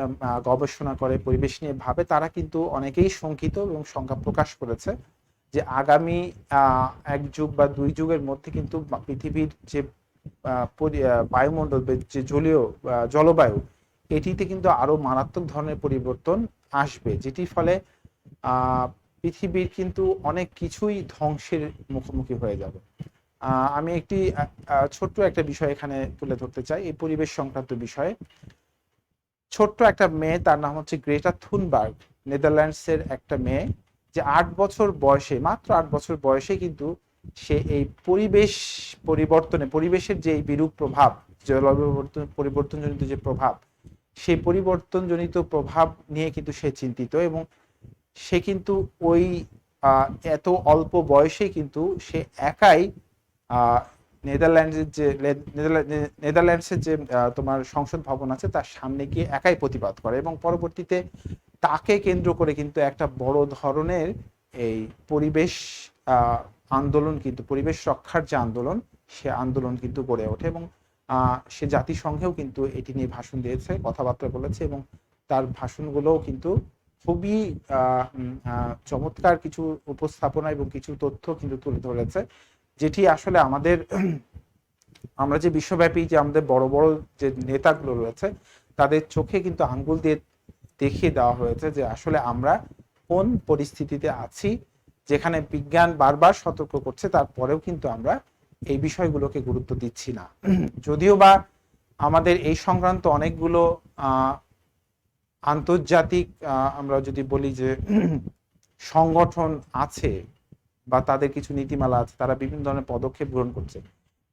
গবেষণা করে, পরিবেশ নিয়ে ভাবে, তারা কিন্তু অনেকেই শঙ্কিত এবং শঙ্কা প্রকাশ করেছে যে আগামী এক যুগ বা দুই যুগের মধ্যে কিন্তু পৃথিবীর যে বায়ুমণ্ডল, যে জলবায়ু, এটিতে কিন্তু আরো মারাত্মক ধরনের পরিবর্তন আসবে, যেটির ফলে পৃথিবীর কিন্তু অনেক কিছুই ধ্বংসের মুখোমুখি হয়ে যাবে। আমি একটি ছোট্ট একটা বিষয় এখানে তুলে ধরতে চাই এই পরিবেশ সংক্রান্ত বিষয়ে। ছোট্ট একটা মেয়ে, তার নাম হচ্ছে গ্রেটা থুনবার্গ, নেদারল্যান্ডসের একটা মেয়ে, যে 8 বছর বয়সে, মাত্র 8 বছর বয়সে কিন্তু সে এই পরিবেশ পরিবর্তনে, পরিবেশের যে বিরূপ প্রভাব, জলবায়ু পরিবর্তনজনিত যে প্রভাব, সেই পরিবর্তনজনিত প্রভাব নিয়ে কিন্তু সে চিন্তিত, এবং সে কিন্তু ওই এত অল্প বয়সে কিন্তু সে একাই নেদারল্যান্ডসের যে নেদারল্যান্ডসের যে তোমার সংসদ ভবন আছে তার সামনে গিয়ে একাই প্রতিবাদ করে, এবং পরবর্তীতে তাকে কেন্দ্র করে কিন্তু একটা বড় ধরনের এই পরিবেশ আন্দোলন, কিন্তু পরিবেশ রক্ষার যে আন্দোলন, সে আন্দোলন কিন্তু গড়ে ওঠে, এবং সে জাতিসংঘেও কিন্তু এটি নিয়ে ভাষণ দিয়েছে, কথাবার্তা বলেছে, এবং তার ভাষণগুলোও কিন্তু খুবই চমৎকার কিছু উপস্থাপনা এবং কিছু তথ্য কিন্তু তুলে ধরেছে, যেটি আসলে আমাদের আমরা যে বিশ্বব্যাপী যে আমাদের বড় বড় যে নেতাগুলো রয়েছে তাদের চোখে কিন্তু আঙ্গুল দিয়ে দেখিয়ে দেওয়া হয়েছে যে আসলে আমরা কোন পরিস্থিতিতে আছি, যেখানে বিজ্ঞান বারবার সতর্ক করছে, তারপরেও কিন্তু আমরা এই বিষয়গুলোকে গুরুত্ব দিচ্ছি না। যদিও বা আমাদের এই সংক্রান্ত অনেকগুলো আন্তর্জাতিক আমরা যদি বলি যে সংগঠন আছে বা তাদের কিছু নীতিমালা আছে, তারা বিভিন্ন ধরনের পদক্ষেপ গ্রহণ করছে,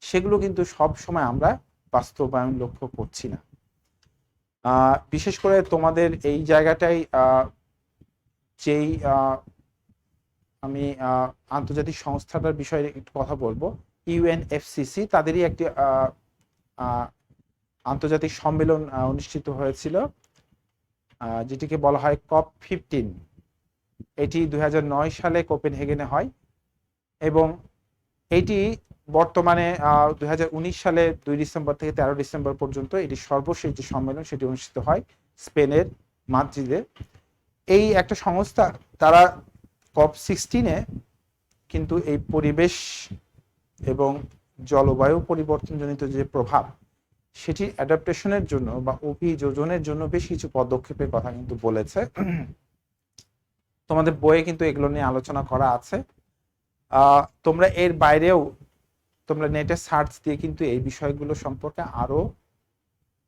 সেগুলো কিন্তু সব সময় আমরা বাস্তবায়ন লক্ষ্য করছি না। বিশেষ করে তোমাদের এই জায়গাটাই যেই আমি আন্তর্জাতিক সংস্থাটার বিষয়ে একটু কথা বলবো। ইউএনএফসিসি, তাদেরই একটি আন্তর্জাতিক সম্মেলন অনুষ্ঠিত হয়েছিল, যেটিকে বলা হয় COP15। এটি 2009 সালে কোপেনহেগেনে হয়, এবং এটি বর্তমানে 2019 সালে 2 ডিসেম্বর থেকে 13 ডিসেম্বর পর্যন্ত এটি সর্বশেষ যে সম্মেলন সেটি অনুষ্ঠিত হয় স্পেনের মাদ্রিদে। এই একটা সংস্থা, তারা COP16-এ কিন্তু এই পরিবেশ এবং জলবায়ু পরিবর্তনজনিত যে প্রভাব, সেটি অ্যাডাপ্টেশনের জন্য বা অভিযোজনের জন্য বেশ কিছু পদক্ষেপের কথা কিন্তু বলেছে। তোমাদের বইয়ে কিন্তু এগুলো নিয়ে আলোচনা করা আছে। তোমরা এর বাইরেও তোমরা নেটে সার্চ দিয়ে কিন্তু এই বিষয়গুলো সম্পর্কে আরো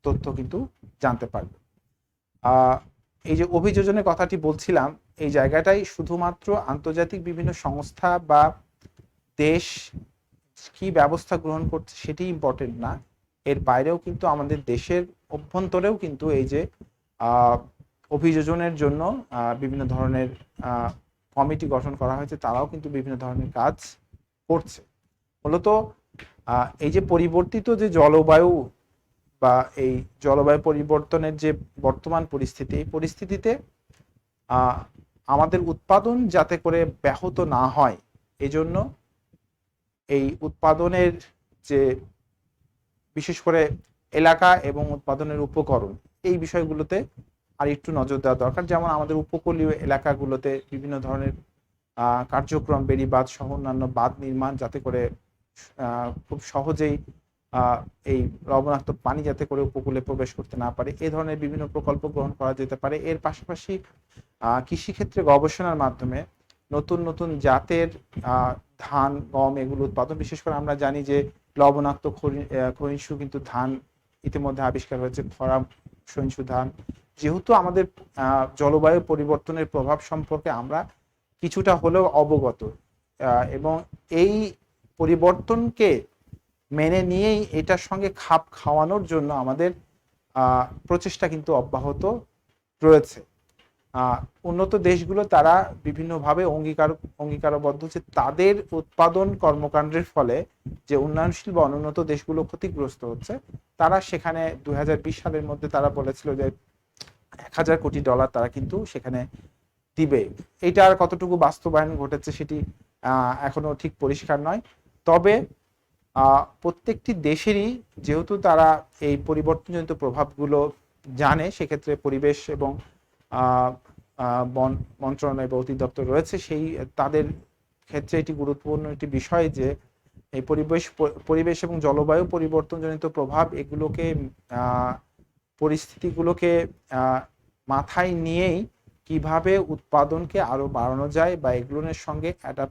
তথ্য কিন্তু জানতে পারবে। এই যে অভিযোজনের কথাটি বলছিলাম, এই জায়গাটাই শুধুমাত্র আন্তর্জাতিক বিভিন্ন সংস্থা বা দেশ কি ব্যবস্থা গ্রহণ করছে সেটি ইম্পর্টেন্ট না, এর বাইরেও কিন্তু আমাদের দেশের অভ্যন্তরেও কিন্তু এই যে অভিযোজনের জন্য বিভিন্ন ধরনের কমিটি গঠন করা হয়েছে, তারাও কিন্তু বিভিন্ন ধরনের কাজ করছে। মূলত এই যে পরিবর্তিত যে জলবায়ু বা এই জলবায়ু পরিবর্তনের যে বর্তমান পরিস্থিতি, এই পরিস্থিতিতে আমাদের উৎপাদন যাতে করে ব্যাহত না হয়, এজন্য এই উৎপাদনের যে বিশেষ করে এলাকা এবং উৎপাদনের উপকরণ, এই বিষয়গুলোতে আর একটু নজর দেওয়া দরকার। যেমন আমাদের উপকূলীয় এলাকাগুলোতে বিভিন্ন ধরনের কার্যক্রম, বেড়িবাঁধ সহ অন্যান্য বাঁধ নির্মাণ, যাতে করে খুব সহজেই এই লবণাক্ত পানি যাতে করে উপকূলে প্রবেশ করতে না পারে, এ ধরনের বিভিন্ন প্রকল্প গ্রহণ করা যেতে পারে। এর পাশাপাশি কৃষিক্ষেত্রে গবেষণার মাধ্যমে নতুন নতুন জাতের ধান, গম এগুলো উৎপাদন, বিশেষ করে আমরা জানি যে লবণাক্ত ক্ষয়িষ্ণু কিন্তু ধান ইতিমধ্যে আবিষ্কার হয়েছে, খরা সহিষ্ণু ধান। যেহেতু আমাদের জলবায়ু পরিবর্তনের প্রভাব সম্পর্কে আমরা কিছুটা হলেও অবগত, এবং এই পরিবর্তনকে মেনে নিয়েই এটার সঙ্গে খাপ খাওয়ানোর জন্য আমাদের প্রচেষ্টা কিন্তু অব্যাহত রয়েছে। উন্নত দেশগুলো তারা বিভিন্নভাবে অঙ্গীকারবদ্ধ যে তাদের উৎপাদন কর্মকাণ্ডের ফলে যে উন্নয়নশীল বা অনুন্নত দেশগুলো ক্ষতিগ্রস্ত হচ্ছে, তারা সেখানে 2020 সালের মধ্যে তারা বলেছিল যে $1000 কোটি তারা কিন্তু সেখানে দিবে। এটার কতটুকু বাস্তবায়ন ঘটেছে সেটি এখনো ঠিক পরিষ্কার নয়। তবে প্রত্যেকটি দেশেরই যেহেতু তারা এই পরিবর্তনজনিত প্রভাবগুলো জানে, সেক্ষেত্রে পরিবেশ এবং বন মন্ত্রণালয় বা অধিদপ্তর রয়েছে, সেই তাদের ক্ষেত্রে এটি গুরুত্বপূর্ণ একটি বিষয় যে এই পরিবেশ এবং জলবায়ু পরিবর্তনজনিত প্রভাব, এগুলোকে পরিস্থিতিগুলোকে মাথায় নিয়েই কিভাবে উৎপাদনকে আরো বাড়ানো যায় বা এগুলোর সঙ্গে একটা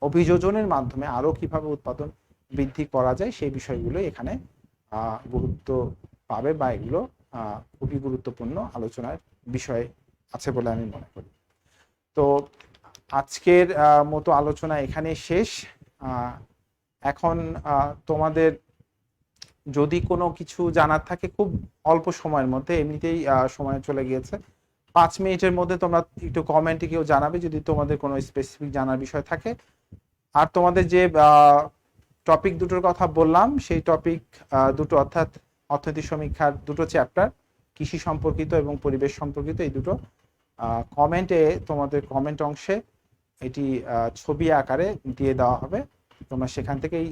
অভিযোজনের মাধ্যমে আরো কিভাবে উৎপাদন বৃদ্ধি করা যায়, সেই বিষয়গুলো এখানে গুরুত্ব পাবে বা এগুলো খুবই গুরুত্বপূর্ণ আলোচনার বিষয় আছে বলে আমি মনে করি। তো আজকের মতো আলোচনা এখানে শেষ। এখন তোমাদের যদি কোনো কিছু জানার থাকে, খুব অল্প সময়ের মধ্যে, এমনিতেই সময় চলে গিয়েছে, 5 মিনিটের মধ্যে তোমরা একটু কমেন্টে কেউ জানাবে যদি তোমাদের কোনো স্পেসিফিক জানার বিষয় থাকে। আর তোমাদের যে টপিক দুটোর কথা বললাম, সেই টপিক দুটো অর্থাৎ অর্থনীতি সমীক্ষার দুটো চ্যাপ্টার, কৃষি সম্পর্কিত এবং পরিবেশ সম্পর্কিত, এই দুটো কমেন্টে, তোমাদের কমেন্ট অংশে এটি ছবি আকারে দিয়ে দেওয়া হবে, তোমরা সেখান থেকেই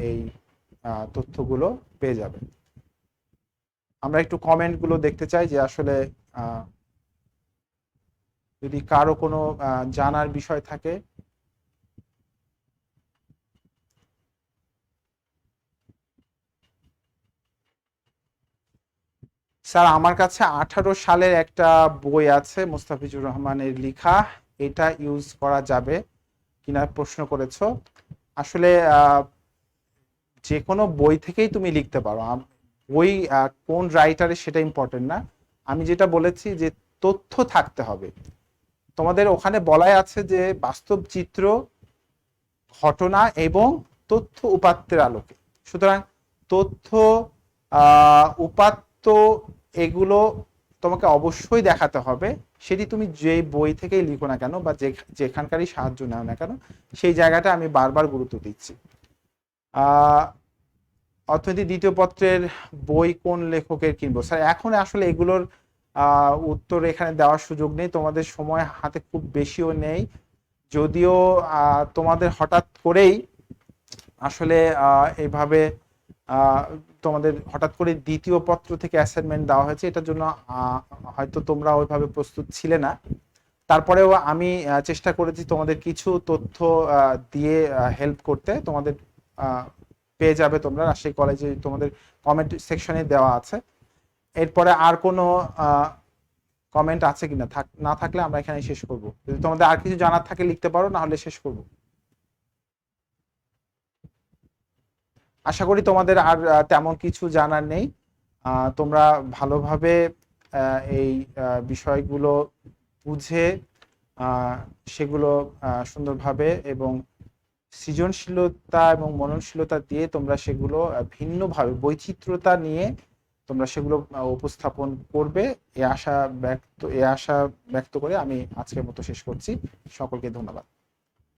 এই তথ্যগুলো পেয়ে যাবে। আমরা একটু কমেন্টগুলো দেখতে চাই যে আসলে যদি কারো কোনো জানার বিষয় থাকে। স্যার, আমার কাছে 18 সালের একটা বই আছে মোস্তাফিজুর রহমানের লেখা, এটা ইউজ করা যাবে কিনা প্রশ্ন করেছো। আসলে যে কোনো বই থেকেই তুমি লিখতে পারো, বই কোন রাইটারের সেটা ইম্পর্টেন্ট না। আমি যেটা বলেছি যে তথ্য থাকতে হবে। তোমাদের ওখানে বলাই আছে যে বাস্তব চিত্র, ঘটনা এবং তথ্য উপাত্তের আলোকে। সুতরাং তথ্য, উপাত্ত, এগুলো তোমাকে অবশ্যই দেখাতে হবে, সেটি তুমি যে বই থেকেই লিখো না কেন বা যেখানকারই সাহায্য নাও না কেন, সেই জায়গাটা আমি বারবার গুরুত্ব দিচ্ছি। অর্থনীতি দ্বিতীয় পত্রের বই কোন লেখকের কিনবো? স্যার, এখন আসলে এগুলোর উত্তর এখানে দেওয়ার সুযোগ নেই, তোমাদের সময় হাতে খুব বেশিও নেই। যদিও তোমাদের হঠাৎ করেই আসলে এইভাবে তোমাদের হঠাৎ করে দ্বিতীয় পত্র থেকে অ্যাসাইনমেন্ট দেওয়া হয়েছে, এটার জন্য হয়তো তোমরা ওইভাবে প্রস্তুত ছিলে না। তারপরেও আমি চেষ্টা করেছি তোমাদের কিছু তথ্য দিয়ে হেল্প করতে। তোমাদের পেয়ে যাবে তোমরা রাজশাহী কলেজে, তোমাদের কমেন্ট সেকশনে দেওয়া আছে। এরপরে আর কোনো কমেন্ট আছে কিনা, না থাকলে আমরা এখানে শেষ করব। যদি তোমাদের আর কিছু জানার থাকে লিখতে পারো, না হলে শেষ করব। আশা করি তোমাদের আর তেমন কিছু জানার নেই। তোমরা ভালোভাবে এই বিষয়গুলো বুঝে সেগুলো সুন্দরভাবে এবং সৃজনশীলতা এবং মননশীলতা দিয়ে তোমরা সেগুলো ভিন্নভাবে বৈচিত্র্যতা নিয়ে তোমরা সেগুলো উপস্থাপন করবে, এ আশা ব্যক্ত করে আমি আজকের মতো শেষ করছি। সকলকে ধন্যবাদ।